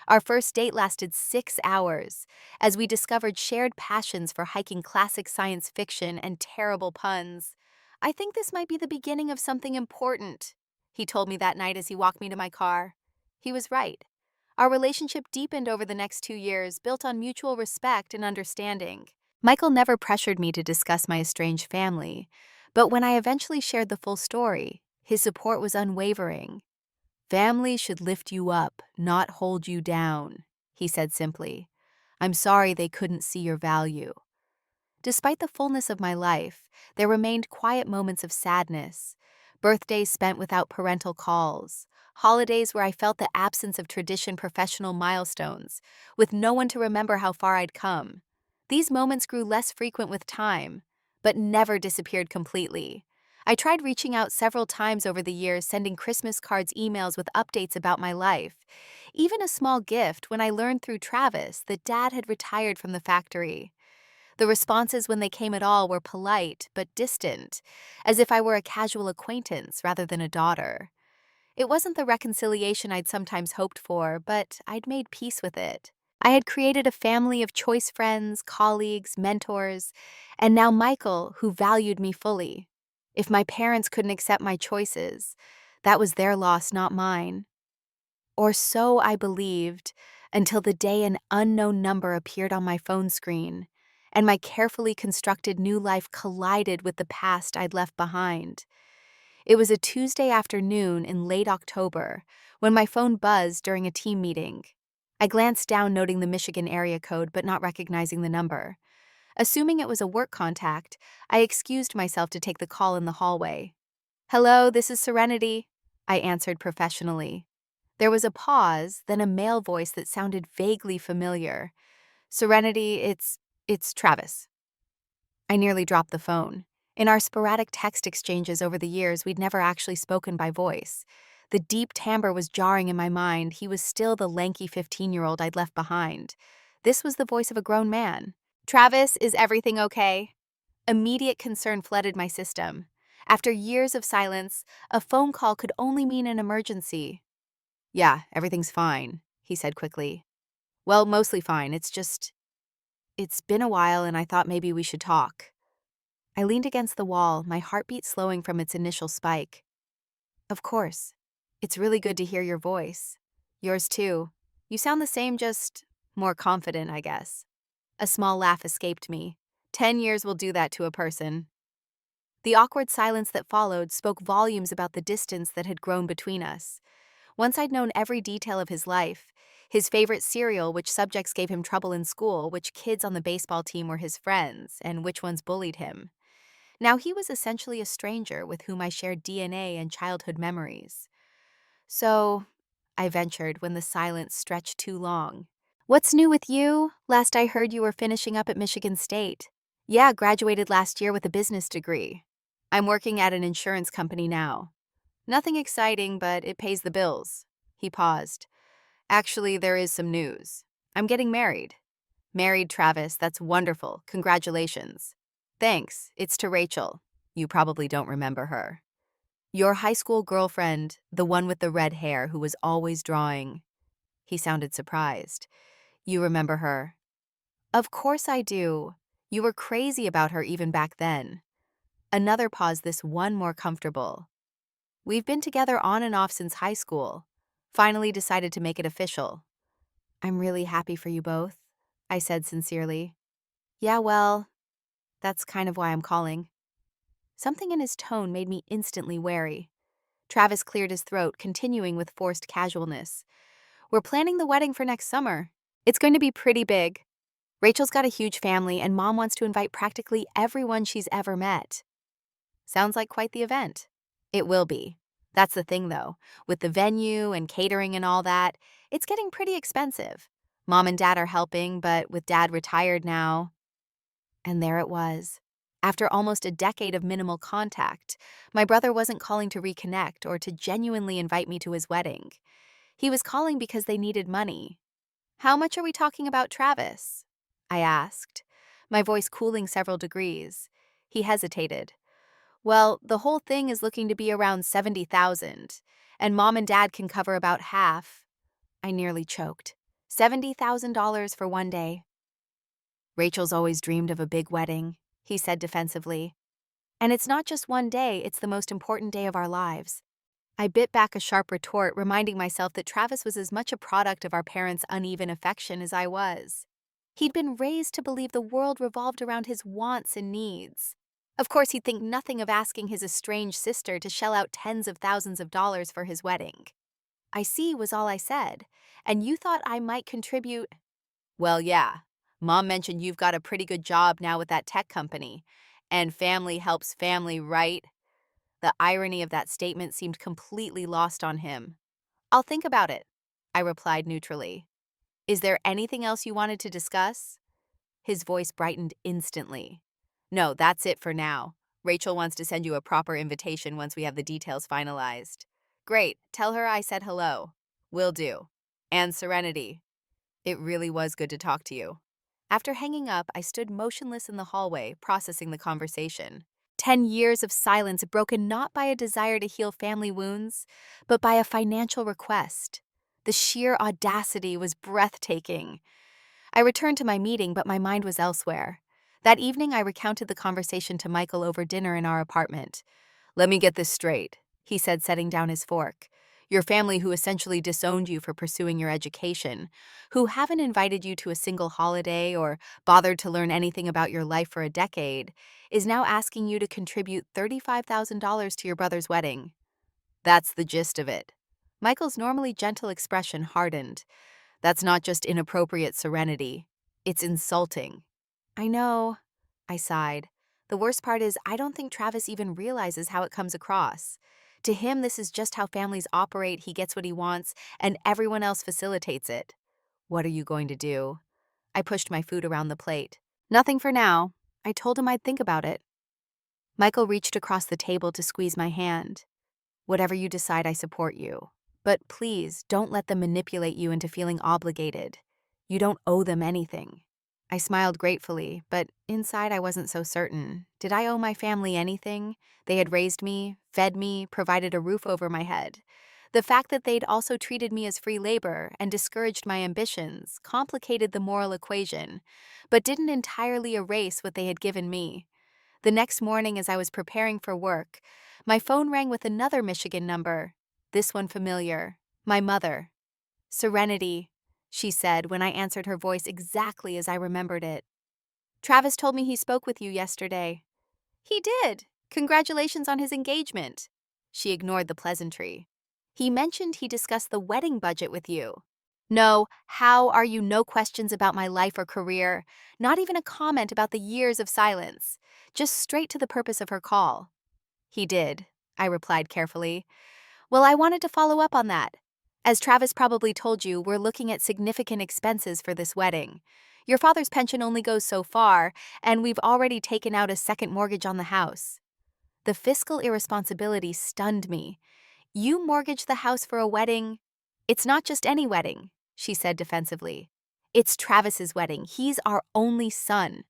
Our first date lasted 6 hours, as we discovered shared passions for hiking classic science fiction and terrible puns. "I think this might be the beginning of something important," he told me that night as he walked me to my car. He was right. Our relationship deepened over the next 2 years, built on mutual respect and understanding. Michael never pressured me to discuss my estranged family, but when I eventually shared the full story, his support was unwavering. "Family should lift you up, not hold you down," he said simply. "I'm sorry they couldn't see your value." Despite the fullness of my life, there remained quiet moments of sadness, birthdays spent without parental calls, holidays where I felt the absence of tradition, professional milestones, with no one to remember how far I'd come. These moments grew less frequent with time, but never disappeared completely. I tried reaching out several times over the years, sending Christmas cards, emails with updates about my life, even a small gift when I learned through Travis that Dad had retired from the factory. The responses, when they came at all, were polite but distant, as if I were a casual acquaintance rather than a daughter. It wasn't the reconciliation I'd sometimes hoped for, but I'd made peace with it. I had created a family of choice friends, colleagues, mentors, and now Michael, who valued me fully. If my parents couldn't accept my choices, that was their loss, not mine. Or so I believed, until the day an unknown number appeared on my phone screen, and my carefully constructed new life collided with the past I'd left behind. It was a Tuesday afternoon in late October when my phone buzzed during a team meeting. I glanced down, noting the Michigan area code but not recognizing the number. Assuming it was a work contact, I excused myself to take the call in the hallway. "Hello, this is Serenity," I answered professionally. There was a pause, then a male voice that sounded vaguely familiar. "Serenity, it's Travis." I nearly dropped the phone. In our sporadic text exchanges over the years, we'd never actually spoken by voice. The deep timbre was jarring in my mind. He was still the lanky 15-year-old I'd left behind. This was the voice of a grown man. "Travis, is everything okay?" Immediate concern flooded my system. After years of silence, a phone call could only mean an emergency. "Yeah, everything's fine," he said quickly. "Well, mostly fine. It's been a while and I thought maybe we should talk." I leaned against the wall, my heartbeat slowing from its initial spike. "Of course. It's really good to hear your voice. Yours too. You sound the same, just more confident, I guess." A small laugh escaped me. 10 years will do that to a person. The awkward silence that followed spoke volumes about the distance that had grown between us. Once I'd known every detail of his life, his favorite cereal, which subjects gave him trouble in school, which kids on the baseball team were his friends, and which ones bullied him. Now he was essentially a stranger with whom I shared DNA and childhood memories. "So," I ventured when the silence stretched too long, "what's new with you? Last I heard you were finishing up at Michigan State." "Yeah, graduated last year with a business degree. I'm working at an insurance company now. Nothing exciting, but it pays the bills." He paused. "Actually, there is some news. I'm getting married." "Married, Travis, that's wonderful. Congratulations." "Thanks, it's to Rachel. You probably don't remember her." "Your high school girlfriend, the one with the red hair who was always drawing." He sounded surprised. "You remember her?" "Of course I do. You were crazy about her even back then." Another pause, this one more comfortable. We've been together on and off since high school. Finally decided to make it official. I'm really happy for you both, I said sincerely. Yeah, well, that's kind of why I'm calling. Something in his tone made me instantly wary. Travis cleared his throat, continuing with forced casualness. We're planning the wedding for next summer. It's going to be pretty big. Rachel's got a huge family, and Mom wants to invite practically everyone she's ever met. Sounds like quite the event. It will be. That's the thing, though. With the venue and catering and all that, it's getting pretty expensive. Mom and Dad are helping, but with Dad retired now. And there it was. After almost a decade of minimal contact, my brother wasn't calling to reconnect or to genuinely invite me to his wedding. He was calling because they needed money. How much are we talking about, Travis? I asked, my voice cooling several degrees. He hesitated. Well, the whole thing is looking to be around 70,000, and Mom and Dad can cover about half. I nearly choked. $70,000 for one day. Rachel's always dreamed of a big wedding, he said defensively. And it's not just one day, it's the most important day of our lives. I bit back a sharp retort, reminding myself that Travis was as much a product of our parents' uneven affection as I was. He'd been raised to believe the world revolved around his wants and needs. Of course, he'd think nothing of asking his estranged sister to shell out tens of thousands of dollars for his wedding. I see was all I said, and you thought I might contribute. Well, yeah. Mom mentioned you've got a pretty good job now with that tech company. And family helps family, right? The irony of that statement seemed completely lost on him. I'll think about it, I replied neutrally. Is there anything else you wanted to discuss? His voice brightened instantly. No, that's it for now. Rachel wants to send you a proper invitation once we have the details finalized. Great, tell her I said hello. Will do. And Serenity. It really was good to talk to you. After hanging up, I stood motionless in the hallway, processing the conversation. 10 years of silence broken not by a desire to heal family wounds, but by a financial request. The sheer audacity was breathtaking. I returned to my meeting, but my mind was elsewhere. That evening, I recounted the conversation to Michael over dinner in our apartment. Let me get this straight, he said, setting down his fork. Your family, who essentially disowned you for pursuing your education, who haven't invited you to a single holiday or bothered to learn anything about your life for a decade, is now asking you to contribute $35,000 to your brother's wedding. That's the gist of it. Michael's normally gentle expression hardened. That's not just inappropriate serenity. It's insulting. I know, I sighed. The worst part is I don't think Travis even realizes how it comes across. To him, this is just how families operate. He gets what he wants, and everyone else facilitates it. What are you going to do? I pushed my food around the plate. Nothing for now. I told him I'd think about it. Michael reached across the table to squeeze my hand. Whatever you decide, I support you. But please, don't let them manipulate you into feeling obligated. You don't owe them anything. I smiled gratefully, but inside I wasn't so certain. Did I owe my family anything? They had raised me, fed me, provided a roof over my head. The fact that they'd also treated me as free labor and discouraged my ambitions complicated the moral equation, but didn't entirely erase what they had given me. The next morning, as I was preparing for work, my phone rang with another Michigan number. This one familiar. My mother. Serenity, she said when I answered her voice exactly as I remembered it. Travis told me he spoke with you yesterday. He did. Congratulations on his engagement. She ignored the pleasantry. He mentioned he discussed the wedding budget with you. No, how are you? No questions about my life or career. Not even a comment about the years of silence. Just straight to the purpose of her call. He did, I replied carefully. Well, I wanted to follow up on that. As Travis probably told you, we're looking at significant expenses for this wedding. Your father's pension only goes so far, and we've already taken out a second mortgage on the house. The fiscal irresponsibility stunned me. You mortgaged the house for a wedding? It's not just any wedding, she said defensively. It's Travis's wedding. He's our only son.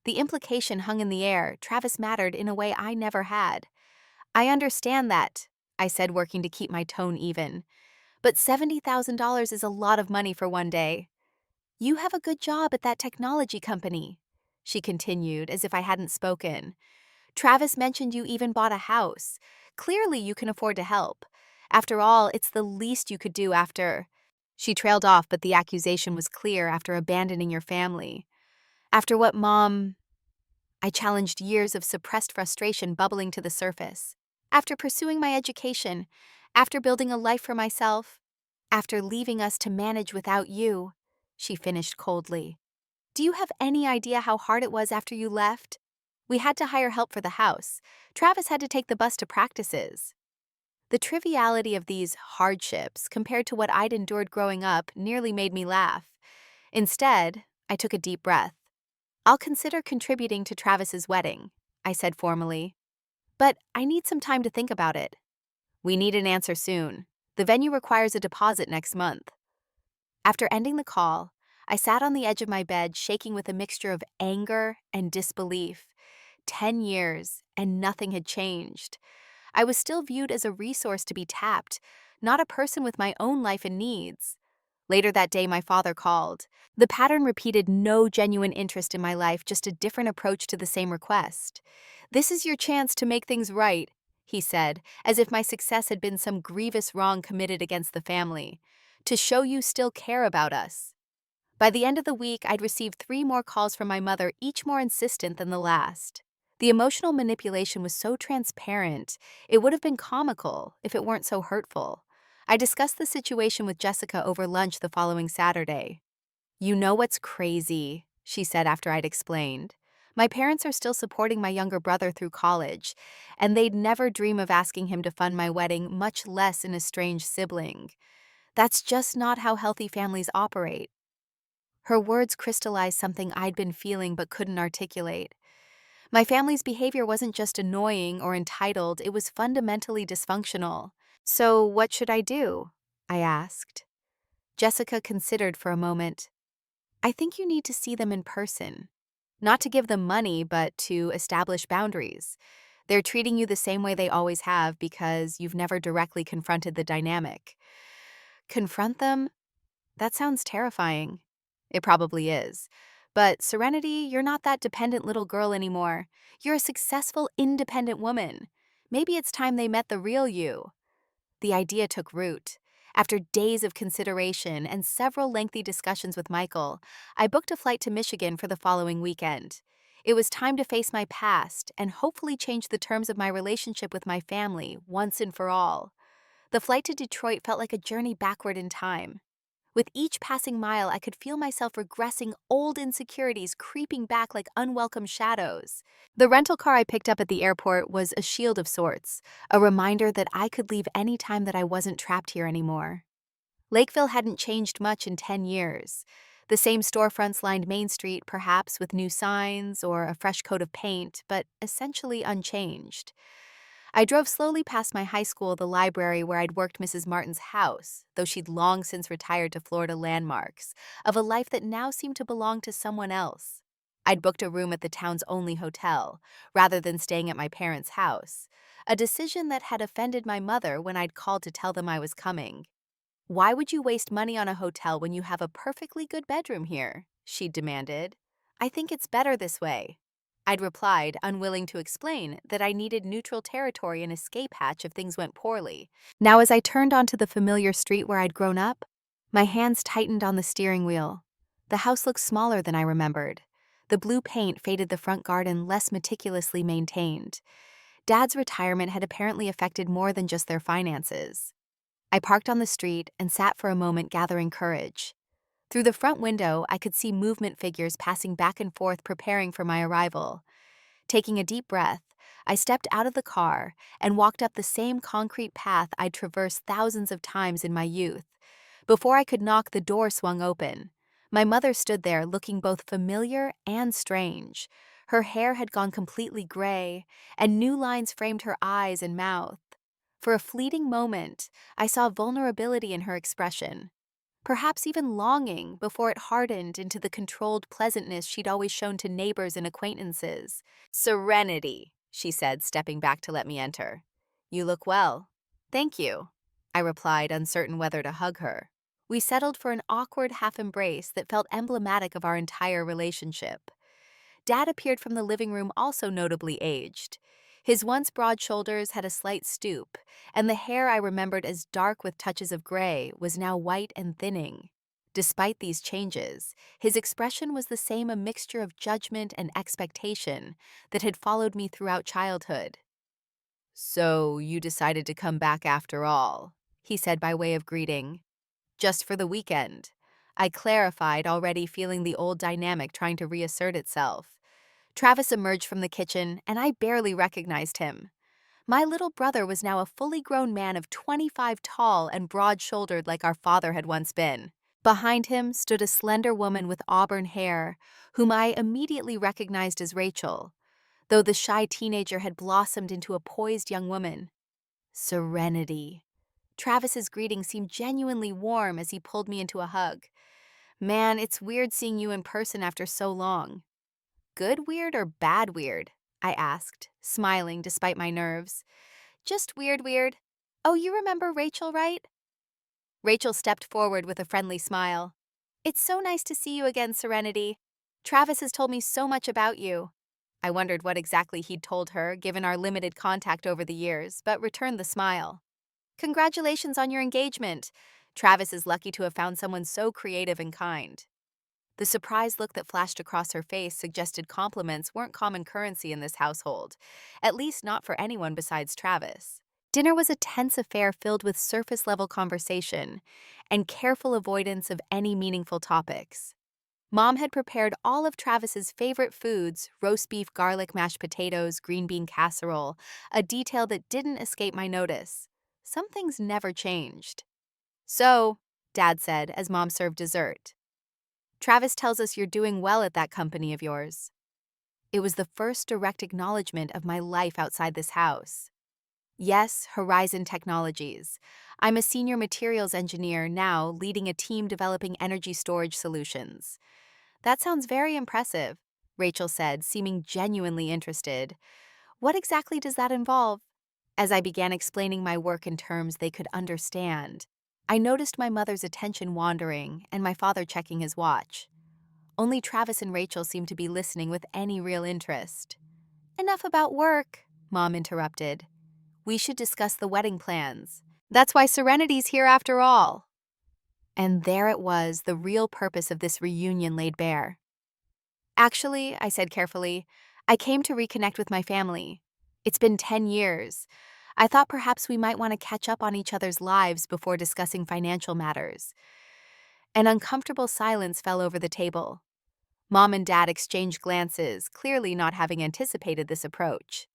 The implication hung in the air. Travis mattered in a way I never had. I understand that, I said, working to keep my tone even. But $70,000 is a lot of money for one day. You have a good job at that technology company, she continued as if I hadn't spoken. Travis mentioned you even bought a house. Clearly, you can afford to help. After all, it's the least you could do after. She trailed off, but the accusation was clear after abandoning your family. After what, Mom? I challenged years of suppressed frustration bubbling to the surface. After pursuing my education, after building a life for myself, after leaving us to manage without you, she finished coldly. Do you have any idea how hard it was after you left? We had to hire help for the house. Travis had to take the bus to practices. The triviality of these hardships compared to what I'd endured growing up nearly made me laugh. Instead, I took a deep breath. I'll consider contributing to Travis's wedding, I said formally. But I need some time to think about it. We need an answer soon. The venue requires a deposit next month. After ending the call, I sat on the edge of my bed, shaking with a mixture of anger and disbelief. 10 years, and nothing had changed. I was still viewed as a resource to be tapped, not a person with my own life and needs. Later that day, my father called. The pattern repeated: no genuine interest in my life, just a different approach to the same request. "This is your chance to make things right," he said, as if my success had been some grievous wrong committed against the family. "To show you still care about us." By the end of the week, I'd received 3 more calls from my mother, each more insistent than the last. The emotional manipulation was so transparent, it would have been comical if it weren't so hurtful. I discussed the situation with Jessica over lunch the following Saturday. "You know what's crazy?" she said after I'd explained. "My parents are still supporting my younger brother through college, and they'd never dream of asking him to fund my wedding, much less an estranged sibling. That's just not how healthy families operate." Her words crystallized something I'd been feeling but couldn't articulate. My family's behavior wasn't just annoying or entitled, it was fundamentally dysfunctional. "So what should I do?" I asked. Jessica considered for a moment. "I think you need to see them in person. Not to give them money, but to establish boundaries. They're treating you the same way they always have because you've never directly confronted the dynamic." Confront them? That sounds terrifying. It probably is. But Serenity, you're not that dependent little girl anymore. You're a successful, independent woman. Maybe it's time they met the real you. The idea took root. After days of consideration and several lengthy discussions with Michael, I booked a flight to Michigan for the following weekend. It was time to face my past and hopefully change the terms of my relationship with my family once and for all. The flight to Detroit felt like a journey backward in time. With each passing mile, I could feel myself regressing, old insecurities creeping back like unwelcome shadows. The rental car I picked up at the airport was a shield of sorts, a reminder that I could leave any time that I wasn't trapped here anymore. Lakeville hadn't changed much in 10 years. The same storefronts lined Main Street, perhaps with new signs or a fresh coat of paint, but essentially unchanged. I drove slowly past my high school, the library where I'd worked, Mrs. Martin's house, though she'd long since retired to Florida landmarks, of a life that now seemed to belong to someone else. I'd booked a room at the town's only hotel, rather than staying at my parents' house, a decision that had offended my mother when I'd called to tell them I was coming. "Why would you waste money on a hotel when you have a perfectly good bedroom here?" she demanded. "I think it's better this way." I'd replied, unwilling to explain that I needed neutral territory and escape hatch if things went poorly. Now, as I turned onto the familiar street where I'd grown up, my hands tightened on the steering wheel. The house looked smaller than I remembered. The blue paint faded, the front garden less meticulously maintained. Dad's retirement had apparently affected more than just their finances. I parked on the street and sat for a moment, gathering courage. Through the front window, I could see movement, figures passing back and forth, preparing for my arrival. Taking a deep breath, I stepped out of the car and walked up the same concrete path I'd traversed thousands of times in my youth. Before I could knock, the door swung open. My mother stood there, looking both familiar and strange. Her hair had gone completely gray, and new lines framed her eyes and mouth. For a fleeting moment, I saw vulnerability in her expression, perhaps even longing, before it hardened into the controlled pleasantness she'd always shown to neighbors and acquaintances. "Serenity," she said, stepping back to let me enter. "You look well." "Thank you," I replied, uncertain whether to hug her. We settled for an awkward half embrace that felt emblematic of our entire relationship. Dad appeared from the living room also notably aged. His once broad shoulders had a slight stoop, and the hair I remembered as dark with touches of gray was now white and thinning. Despite these changes, his expression was the same, a mixture of judgment and expectation that had followed me throughout childhood. "So you decided to come back after all," he said by way of greeting. "Just for the weekend," I clarified, already feeling the old dynamic trying to reassert itself. Travis emerged from the kitchen, and I barely recognized him. My little brother was now a fully grown man of 25, tall and broad-shouldered like our father had once been. Behind him stood a slender woman with auburn hair, whom I immediately recognized as Rachel, though the shy teenager had blossomed into a poised young woman. Serenity. Travis's greeting seemed genuinely warm as he pulled me into a hug. "Man, it's weird seeing you in person after so long." "Good weird or bad weird?" I asked, smiling despite my nerves. "Just weird weird. Oh, you remember Rachel, right?" Rachel stepped forward with a friendly smile. "It's so nice to see you again, Serenity. Travis has told me so much about you." I wondered what exactly he'd told her, given our limited contact over the years, but returned the smile. "Congratulations on your engagement. Travis is lucky to have found someone so creative and kind." The surprised look that flashed across her face suggested compliments weren't common currency in this household, at least not for anyone besides Travis. Dinner was a tense affair filled with surface-level conversation and careful avoidance of any meaningful topics. Mom had prepared all of Travis's favorite foods: roast beef, garlic, mashed potatoes, green bean casserole, a detail that didn't escape my notice. Some things never changed. "So," Dad said as Mom served dessert, "Travis tells us you're doing well at that company of yours." It was the first direct acknowledgement of my life outside this house. "Yes, Horizon Technologies. I'm a senior materials engineer now, leading a team developing energy storage solutions." "That sounds very impressive," Rachel said, seeming genuinely interested. "What exactly does that involve?" As I began explaining my work in terms they could understand, I noticed my mother's attention wandering and my father checking his watch. Only Travis and Rachel seemed to be listening with any real interest. "Enough about work," Mom interrupted. "We should discuss the wedding plans. That's why Serenity's here after all." And there it was, the real purpose of this reunion laid bare. "Actually," I said carefully, "I came to reconnect with my family. It's been 10 years. I thought perhaps we might want to catch up on each other's lives before discussing financial matters." An uncomfortable silence fell over the table. Mom and Dad exchanged glances, clearly not having anticipated this approach.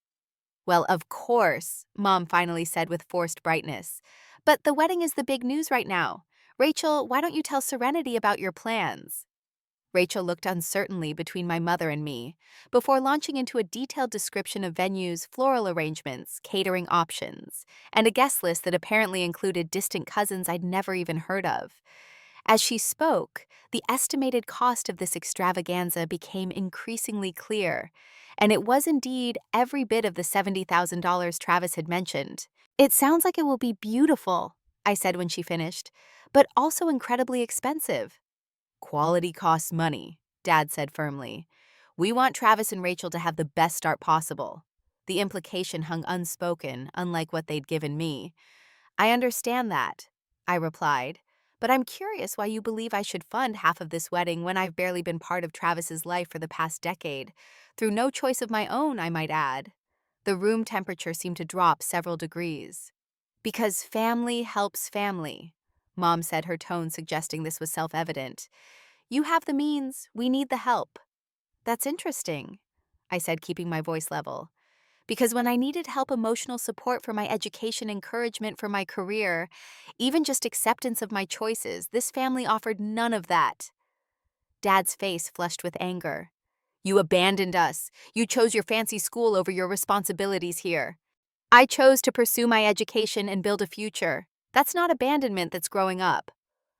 "Well, of course," Mom finally said with forced brightness. "But the wedding is the big news right now. Rachel, why don't you tell Serenity about your plans?" Rachel looked uncertainly between my mother and me, before launching into a detailed description of venues, floral arrangements, catering options, and a guest list that apparently included distant cousins I'd never even heard of. As she spoke, the estimated cost of this extravaganza became increasingly clear, and it was indeed every bit of the $70,000 Travis had mentioned. "It sounds like it will be beautiful," I said when she finished, "but also incredibly expensive." "Quality costs money," Dad said firmly. "We want Travis and Rachel to have the best start possible." The implication hung unspoken, unlike what they'd given me. "I understand that," I replied, "but I'm curious why you believe I should fund half of this wedding when I've barely been part of Travis's life for the past decade, through no choice of my own, I might add." The room temperature seemed to drop several degrees. "Because family helps family," Mom said, her tone suggesting this was self-evident. "You have the means, we need the help." "That's interesting," I said, keeping my voice level. "Because when I needed help, emotional support for my education, encouragement for my career, even just acceptance of my choices, this family offered none of that." Dad's face flushed with anger. "You abandoned us. You chose your fancy school over your responsibilities here." "I chose to pursue my education and build a future. That's not abandonment, that's growing up."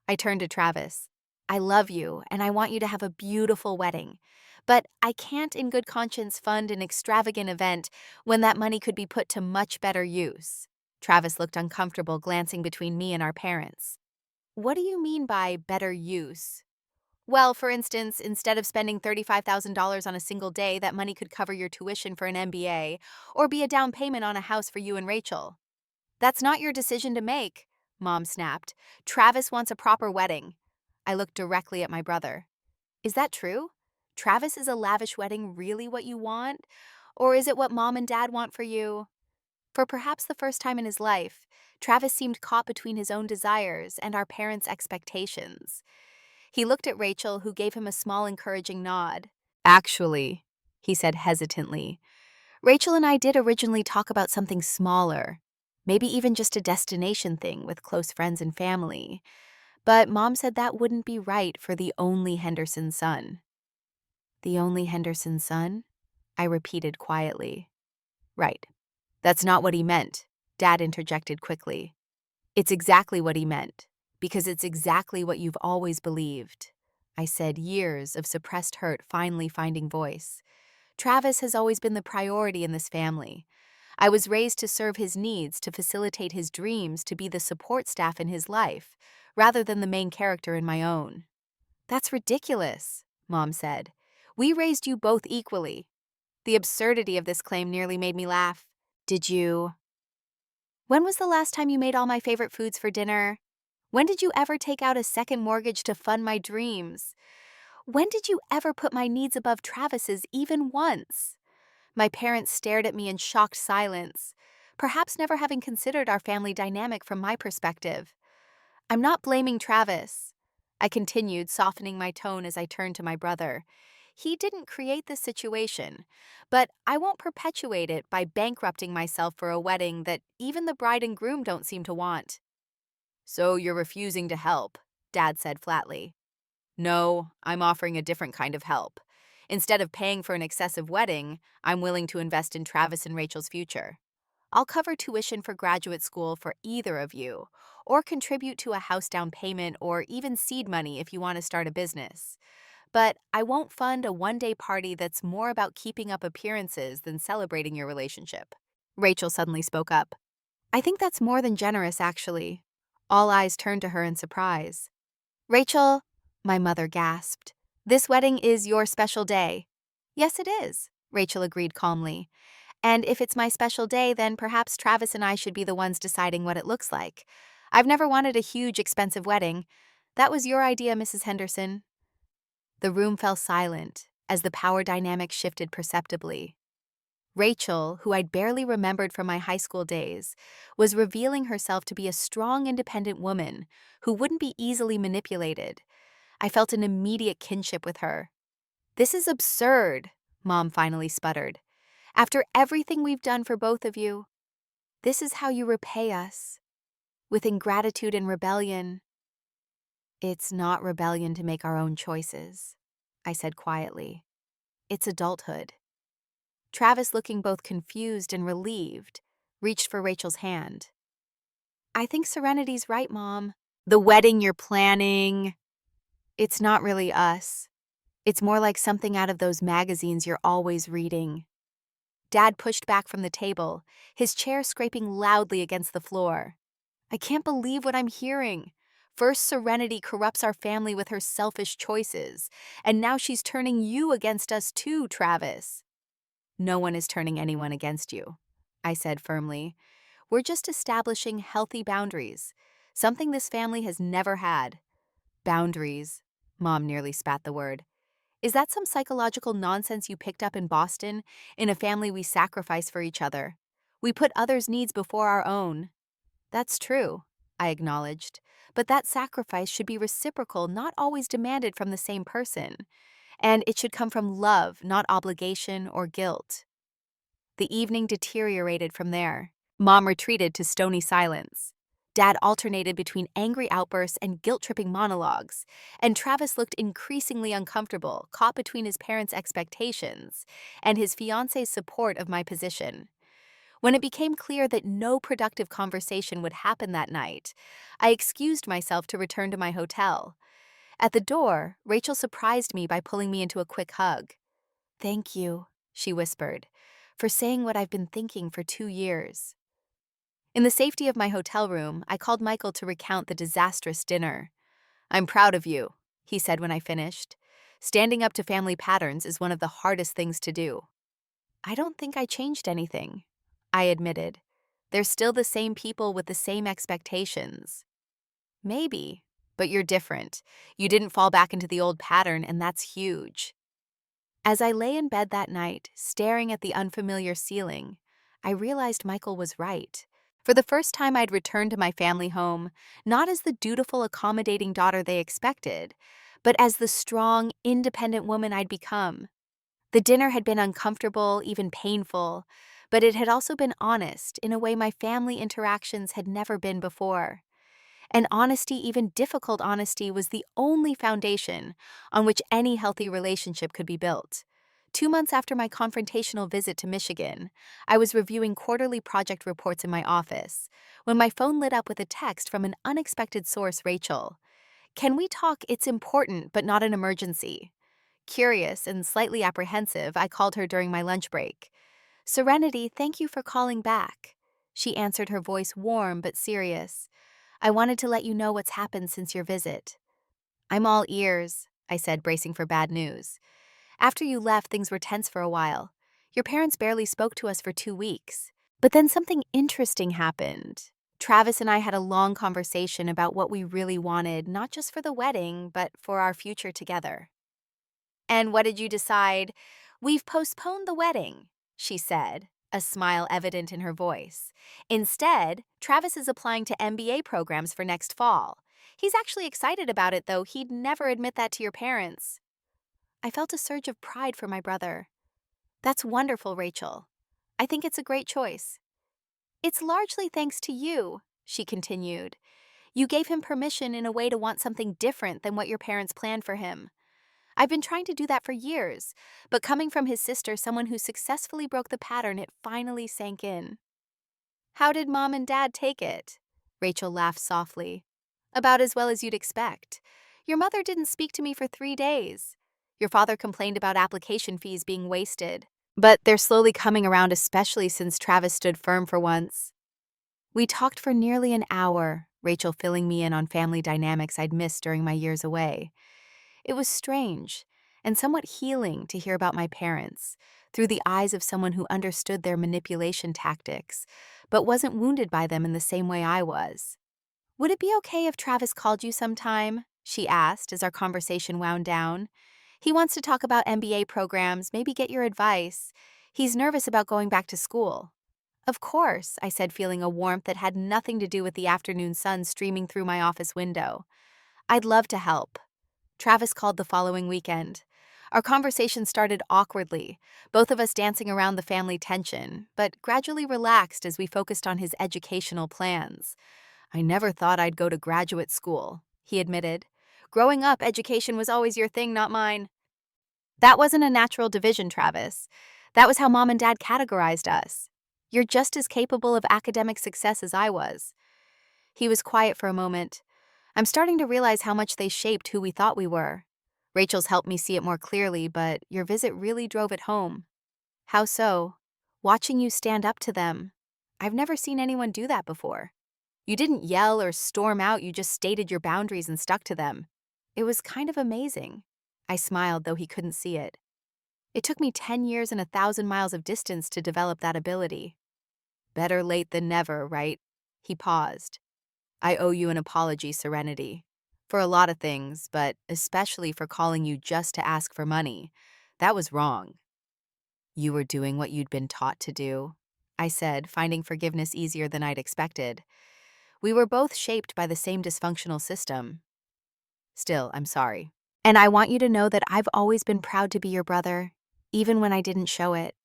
I turned to Travis. "I love you, and I want you to have a beautiful wedding. But I can't in good conscience fund an extravagant event when that money could be put to much better use." Travis looked uncomfortable, glancing between me and our parents. "What do you mean by better use?" Well, for instance, instead of spending $35,000 on a single day, that money could cover your tuition for an MBA or be a down payment on a house for you and Rachel. That's not your decision to make, Mom snapped. Travis wants a proper wedding. I looked directly at my brother. Is that true? Travis, is a lavish wedding really what you want? Or is it what Mom and Dad want for you? For perhaps the first time in his life, Travis seemed caught between his own desires and our parents' expectations. He looked at Rachel, who gave him a small, encouraging nod. Actually, he said hesitantly, Rachel and I did originally talk about something smaller, maybe even just a destination thing with close friends and family. But Mom said that wouldn't be right for the only Henderson son. The only Henderson son? I repeated quietly. Right. That's not what he meant, Dad interjected quickly. It's exactly what he meant, because it's exactly what you've always believed. I said, years of suppressed hurt finally finding voice. Travis has always been the priority in this family. I was raised to serve his needs, to facilitate his dreams, to be the support staff in his life, rather than the main character in my own. That's ridiculous, Mom said. We raised you both equally. The absurdity of this claim nearly made me laugh. Did you? When was the last time you made all my favorite foods for dinner? When did you ever take out a second mortgage to fund my dreams? When did you ever put my needs above Travis's even once? My parents stared at me in shocked silence, perhaps never having considered our family dynamic from my perspective. I'm not blaming Travis, I continued, softening my tone as I turned to my brother. He didn't create this situation, but I won't perpetuate it by bankrupting myself for a wedding that even the bride and groom don't seem to want. So you're refusing to help, Dad said flatly. No, I'm offering a different kind of help. Instead of paying for an excessive wedding, I'm willing to invest in Travis and Rachel's future. I'll cover tuition for graduate school for either of you, or contribute to a house down payment or even seed money if you want to start a business. But I won't fund a one-day party that's more about keeping up appearances than celebrating your relationship. Rachel suddenly spoke up. I think that's more than generous, actually. All eyes turned to her in surprise. Rachel, my mother gasped, this wedding is your special day. Yes, it is, Rachel agreed calmly. And if it's my special day, then perhaps Travis and I should be the ones deciding what it looks like. I've never wanted a huge, expensive wedding. That was your idea, Mrs. Henderson. The room fell silent as the power dynamic shifted perceptibly. Rachel, who I'd barely remembered from my high school days, was revealing herself to be a strong, independent woman who wouldn't be easily manipulated. I felt an immediate kinship with her. This is absurd, Mom finally sputtered. After everything we've done for both of you, this is how you repay us. With ingratitude and rebellion. It's not rebellion to make our own choices, I said quietly. It's adulthood. Travis, looking both confused and relieved, reached for Rachel's hand. I think Serenity's right, Mom. The wedding you're planning, it's not really us. It's more like something out of those magazines you're always reading. Dad pushed back from the table, his chair scraping loudly against the floor. I can't believe what I'm hearing. First, Serenity corrupts our family with her selfish choices, and now she's turning you against us too, Travis. No one is turning anyone against you, I said firmly. We're just establishing healthy boundaries, something this family has never had. Boundaries. Mom nearly spat the word. Is that some psychological nonsense you picked up in Boston? In a family we sacrifice for each other. We put others' needs before our own. That's true, I acknowledged. But that sacrifice should be reciprocal, not always demanded from the same person. And it should come from love, not obligation or guilt. The evening deteriorated from there. Mom retreated to stony silence. Dad alternated between angry outbursts and guilt-tripping monologues, and Travis looked increasingly uncomfortable, caught between his parents' expectations and his fiancé's support of my position. When it became clear that no productive conversation would happen that night, I excused myself to return to my hotel. At the door, Rachel surprised me by pulling me into a quick hug. Thank you, she whispered, for saying what I've been thinking for 2 years. In the safety of my hotel room, I called Michael to recount the disastrous dinner. I'm proud of you, he said when I finished. Standing up to family patterns is one of the hardest things to do. I don't think I changed anything, I admitted. They're still the same people with the same expectations. Maybe, but you're different. You didn't fall back into the old pattern, and that's huge. As I lay in bed that night, staring at the unfamiliar ceiling, I realized Michael was right. For the first time, I'd returned to my family home, not as the dutiful, accommodating daughter they expected, but as the strong, independent woman I'd become. The dinner had been uncomfortable, even painful, but it had also been honest in a way my family interactions had never been before. And honesty, even difficult honesty, was the only foundation on which any healthy relationship could be built. 2 months after my confrontational visit to Michigan, I was reviewing quarterly project reports in my office when my phone lit up with a text from an unexpected source, Rachel. "Can we talk? It's important, but not an emergency." Curious and slightly apprehensive, I called her during my lunch break. "Serenity, thank you for calling back." She answered, her voice warm but serious. "I wanted to let you know what's happened since your visit." "I'm all ears," I said, bracing for bad news. "After you left, things were tense for a while. Your parents barely spoke to us for 2 weeks. But then something interesting happened. Travis and I had a long conversation about what we really wanted, not just for the wedding, but for our future together." "And what did you decide?" "We've postponed the wedding," she said, a smile evident in her voice. "Instead, Travis is applying to MBA programs for next fall. He's actually excited about it, though he'd never admit that to your parents." I felt a surge of pride for my brother. "That's wonderful, Rachel. I think it's a great choice." "It's largely thanks to you," she continued. "You gave him permission in a way to want something different than what your parents planned for him. I've been trying to do that for years, but coming from his sister, someone who successfully broke the pattern, it finally sank in." "How did Mom and Dad take it?" Rachel laughed softly. "About as well as you'd expect. Your mother didn't speak to me for 3 days. Your father complained about application fees being wasted. But they're slowly coming around, especially since Travis stood firm for once." We talked for nearly an hour, Rachel filling me in on family dynamics I'd missed during my years away. It was strange and somewhat healing to hear about my parents through the eyes of someone who understood their manipulation tactics, but wasn't wounded by them in the same way I was. "Would it be okay if Travis called you sometime?" she asked as our conversation wound down. "He wants to talk about MBA programs, maybe get your advice. He's nervous about going back to school." "Of course," I said, feeling a warmth that had nothing to do with the afternoon sun streaming through my office window. "I'd love to help." Travis called the following weekend. Our conversation started awkwardly, both of us dancing around the family tension, but gradually relaxed as we focused on his educational plans. "I never thought I'd go to graduate school," he admitted. "Growing up, education was always your thing, not mine." "That wasn't a natural division, Travis. That was how Mom and Dad categorized us. You're just as capable of academic success as I was." He was quiet for a moment. "I'm starting to realize how much they shaped who we thought we were. Rachel's helped me see it more clearly, but your visit really drove it home." "How so?" "Watching you stand up to them. I've never seen anyone do that before. You didn't yell or storm out, you just stated your boundaries and stuck to them. It was kind of amazing." I smiled, though he couldn't see it. "It took me 10 years and 1,000 miles of distance to develop that ability." "Better late than never, right?" He paused. "I owe you an apology, Serenity. For a lot of things, but especially for calling you just to ask for money. That was wrong." "You were doing what you'd been taught to do," I said, finding forgiveness easier than I'd expected. "We were both shaped by the same dysfunctional system. Still, I'm sorry. And I want you to know that I've always been proud to be your brother, even when I didn't show it.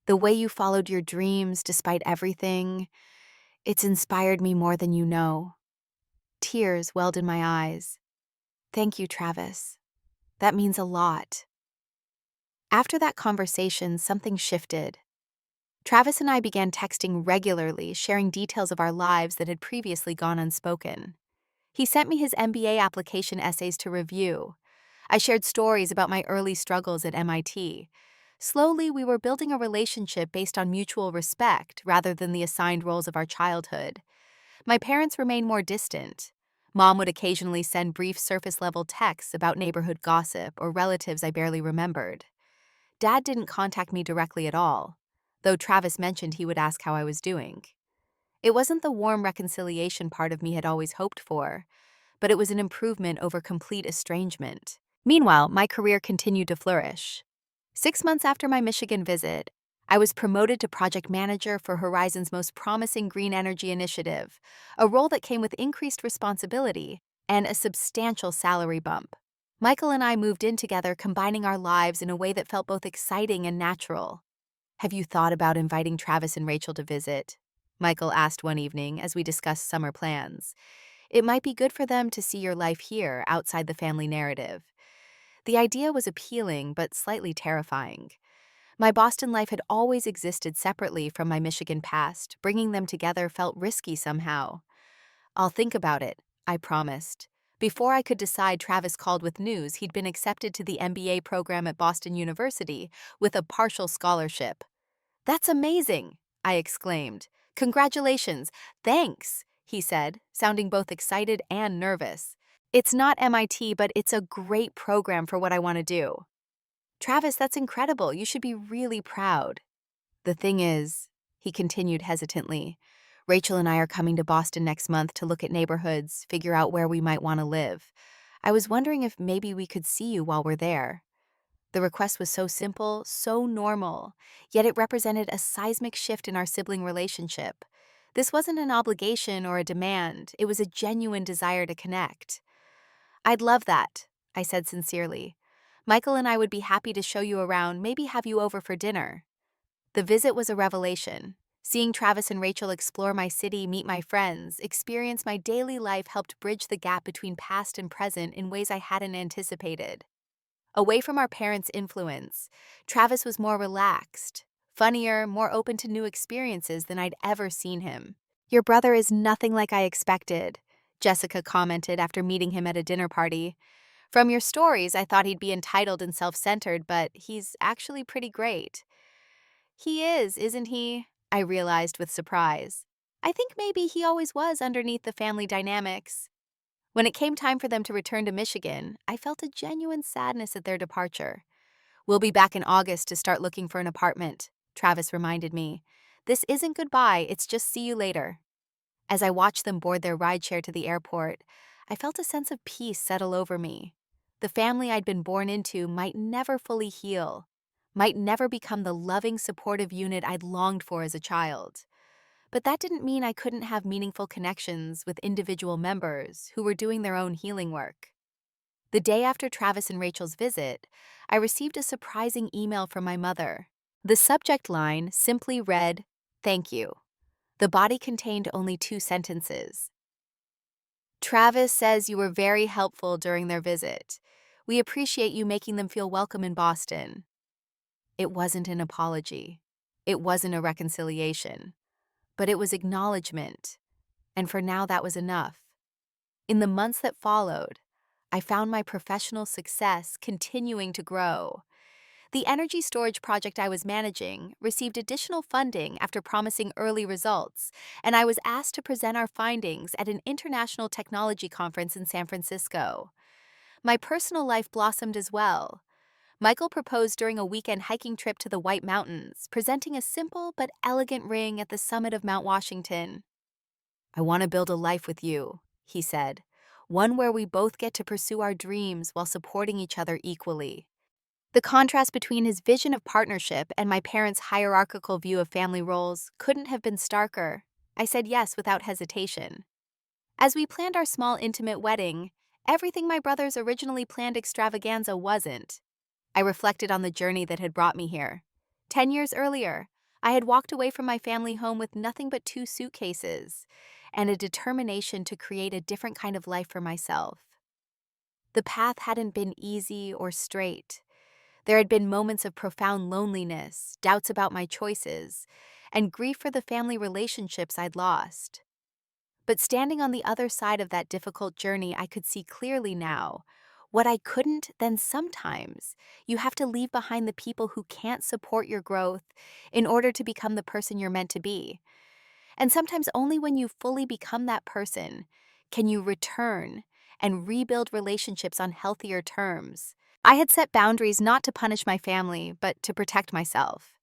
The way you followed your dreams despite everything, it's inspired me more than you know." Tears welled in my eyes. "Thank you, Travis. That means a lot." After that conversation, something shifted. Travis and I began texting regularly, sharing details of our lives that had previously gone unspoken. He sent me his MBA application essays to review. I shared stories about my early struggles at MIT. Slowly, we were building a relationship based on mutual respect rather than the assigned roles of our childhood. My parents remained more distant, Mom would occasionally send brief surface-level texts about neighborhood gossip or relatives I barely remembered. Dad didn't contact me directly at all, though Travis mentioned he would ask how I was doing. It wasn't the warm reconciliation part of me had always hoped for, but it was an improvement over complete estrangement. Meanwhile, my career continued to flourish. 6 months after my Michigan visit, I was promoted to project manager for Horizon's most promising green energy initiative, a role that came with increased responsibility and a substantial salary bump. Michael and I moved in together, combining our lives in a way that felt both exciting and natural. "Have you thought about inviting Travis and Rachel to visit?" Michael asked one evening as we discussed summer plans. "It might be good for them to see your life here outside the family narrative." The idea was appealing but slightly terrifying. My Boston life had always existed separately from my Michigan past. Bringing them together felt risky somehow. "I'll think about it," I promised. Before I could decide, Travis called with news he'd been accepted to the MBA program at Boston University with a partial scholarship. "That's amazing!" I exclaimed. "Congratulations!" "Thanks," he said, sounding both excited and nervous. "It's not MIT, but it's a great program for what I want to do." "Travis, that's incredible. You should be really proud." "The thing is," he continued hesitantly, "Rachel and I are coming to Boston next month to look at neighborhoods, figure out where we might want to live. I was wondering if maybe we could see you while we're there." The request was so simple, so normal, yet it represented a seismic shift in our sibling relationship. This wasn't an obligation or a demand, it was a genuine desire to connect. "I'd love that," I said sincerely. "Michael and I would be happy to show you around, maybe have you over for dinner." The visit was a revelation. Seeing Travis and Rachel explore my city, meet my friends, experience my daily life helped bridge the gap between past and present in ways I hadn't anticipated. Away from our parents' influence, Travis was more relaxed, funnier, more open to new experiences than I'd ever seen him. "Your brother is nothing like I expected," Jessica commented after meeting him at a dinner party. "From your stories, I thought he'd be entitled and self-centered, but he's actually pretty great." "He is, isn't he?" I realized with surprise. "I think maybe he always was underneath the family dynamics." When it came time for them to return to Michigan, I felt a genuine sadness at their departure. "We'll be back in August to start looking for an apartment," Travis reminded me. "This isn't goodbye, it's just see you later." As I watched them board their rideshare to the airport, I felt a sense of peace settle over me. The family I'd been born into might never fully heal, might never become the loving, supportive unit I'd longed for as a child. But that didn't mean I couldn't have meaningful connections with individual members who were doing their own healing work. The day after Travis and Rachel's visit, I received a surprising email from my mother. The subject line simply read, "Thank you." The body contained only 2 sentences. "Travis says you were very helpful during their visit. We appreciate you making them feel welcome in Boston." It wasn't an apology. It wasn't a reconciliation. But it was acknowledgement. And for now, that was enough. In the months that followed, I found my professional success continuing to grow. The energy storage project I was managing received additional funding after promising early results, and I was asked to present our findings at an international technology conference in San Francisco. My personal life blossomed as well. Michael proposed during a weekend hiking trip to the White Mountains, presenting a simple but elegant ring at the summit of Mount Washington. "I want to build a life with you," he said, "one where we both get to pursue our dreams while supporting each other equally." The contrast between his vision of partnership and my parents' hierarchical view of family roles couldn't have been starker. I said yes without hesitation. As we planned our small intimate wedding, everything my brothers originally planned extravaganza wasn't. I reflected on the journey that had brought me here. 10 years earlier, I had walked away from my family home with nothing but 2 suitcases and a determination to create a different kind of life for myself. The path hadn't been easy or straight. There had been moments of profound loneliness, doubts about my choices, and grief for the family relationships I'd lost. But standing on the other side of that difficult journey, I could see clearly now. What I couldn't, then sometimes you have to leave behind the people who can't support your growth in order to become the person you're meant to be. And sometimes only when you fully become that person Can you return and rebuild relationships on healthier terms? I had set boundaries not to punish my family, but to protect myself.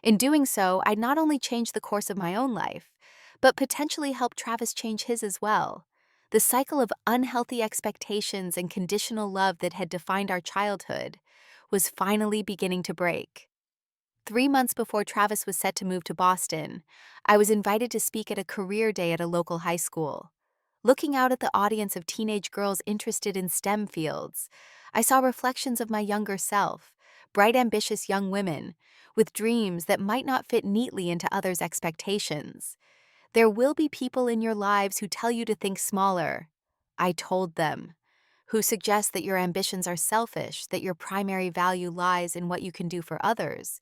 In doing so, I'd not only changed the course of my own life, but potentially helped Travis change his as well. The cycle of unhealthy expectations and conditional love that had defined our childhood was finally beginning to break. 3 months before Travis was set to move to Boston, I was invited to speak at a career day at a local high school. Looking out at the audience of teenage girls interested in STEM fields, I saw reflections of my younger self, bright, ambitious young women, with dreams that might not fit neatly into others' expectations. There will be people in your lives who tell you to think smaller. I told them. Who suggest that your ambitions are selfish, that your primary value lies in what you can do for others,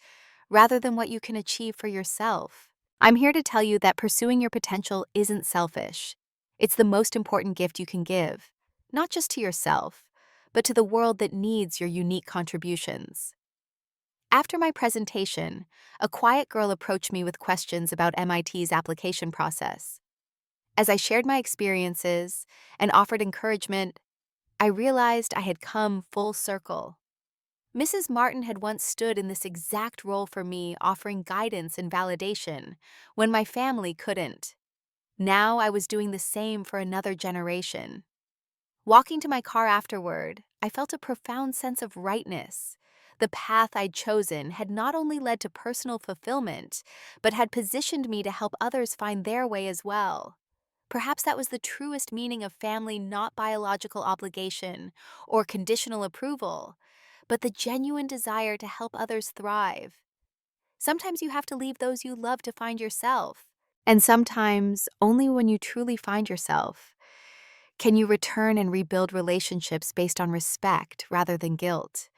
rather than what you can achieve for yourself. I'm here to tell you that pursuing your potential isn't selfish. It's the most important gift you can give, not just to yourself, but to the world that needs your unique contributions. After my presentation, a quiet girl approached me with questions about MIT's application process. As I shared my experiences and offered encouragement, I realized I had come full circle. Mrs. Martin had once stood in this exact role for me, offering guidance and validation when my family couldn't. Now I was doing the same for another generation. Walking to my car afterward, I felt a profound sense of rightness. The path I'd chosen had not only led to personal fulfillment, but had positioned me to help others find their way as well. Perhaps that was the truest meaning of family, not biological obligation or conditional approval, but the genuine desire to help others thrive. Sometimes you have to leave those you love to find yourself. And sometimes, only when you truly find yourself, can you return and rebuild relationships based on respect rather than guilt.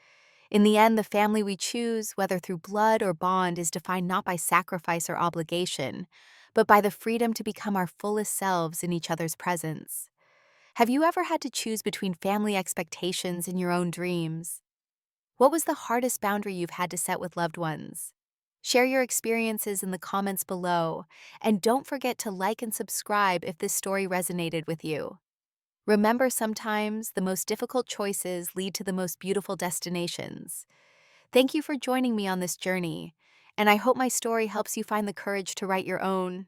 In the end, the family we choose, whether through blood or bond, is defined not by sacrifice or obligation, but by the freedom to become our fullest selves in each other's presence. Have you ever had to choose between family expectations and your own dreams? What was the hardest boundary you've had to set with loved ones? Share your experiences in the comments below, and don't forget to like and subscribe if this story resonated with you. Remember, sometimes the most difficult choices lead to the most beautiful destinations. Thank you for joining me on this journey, and I hope my story helps you find the courage to write your own.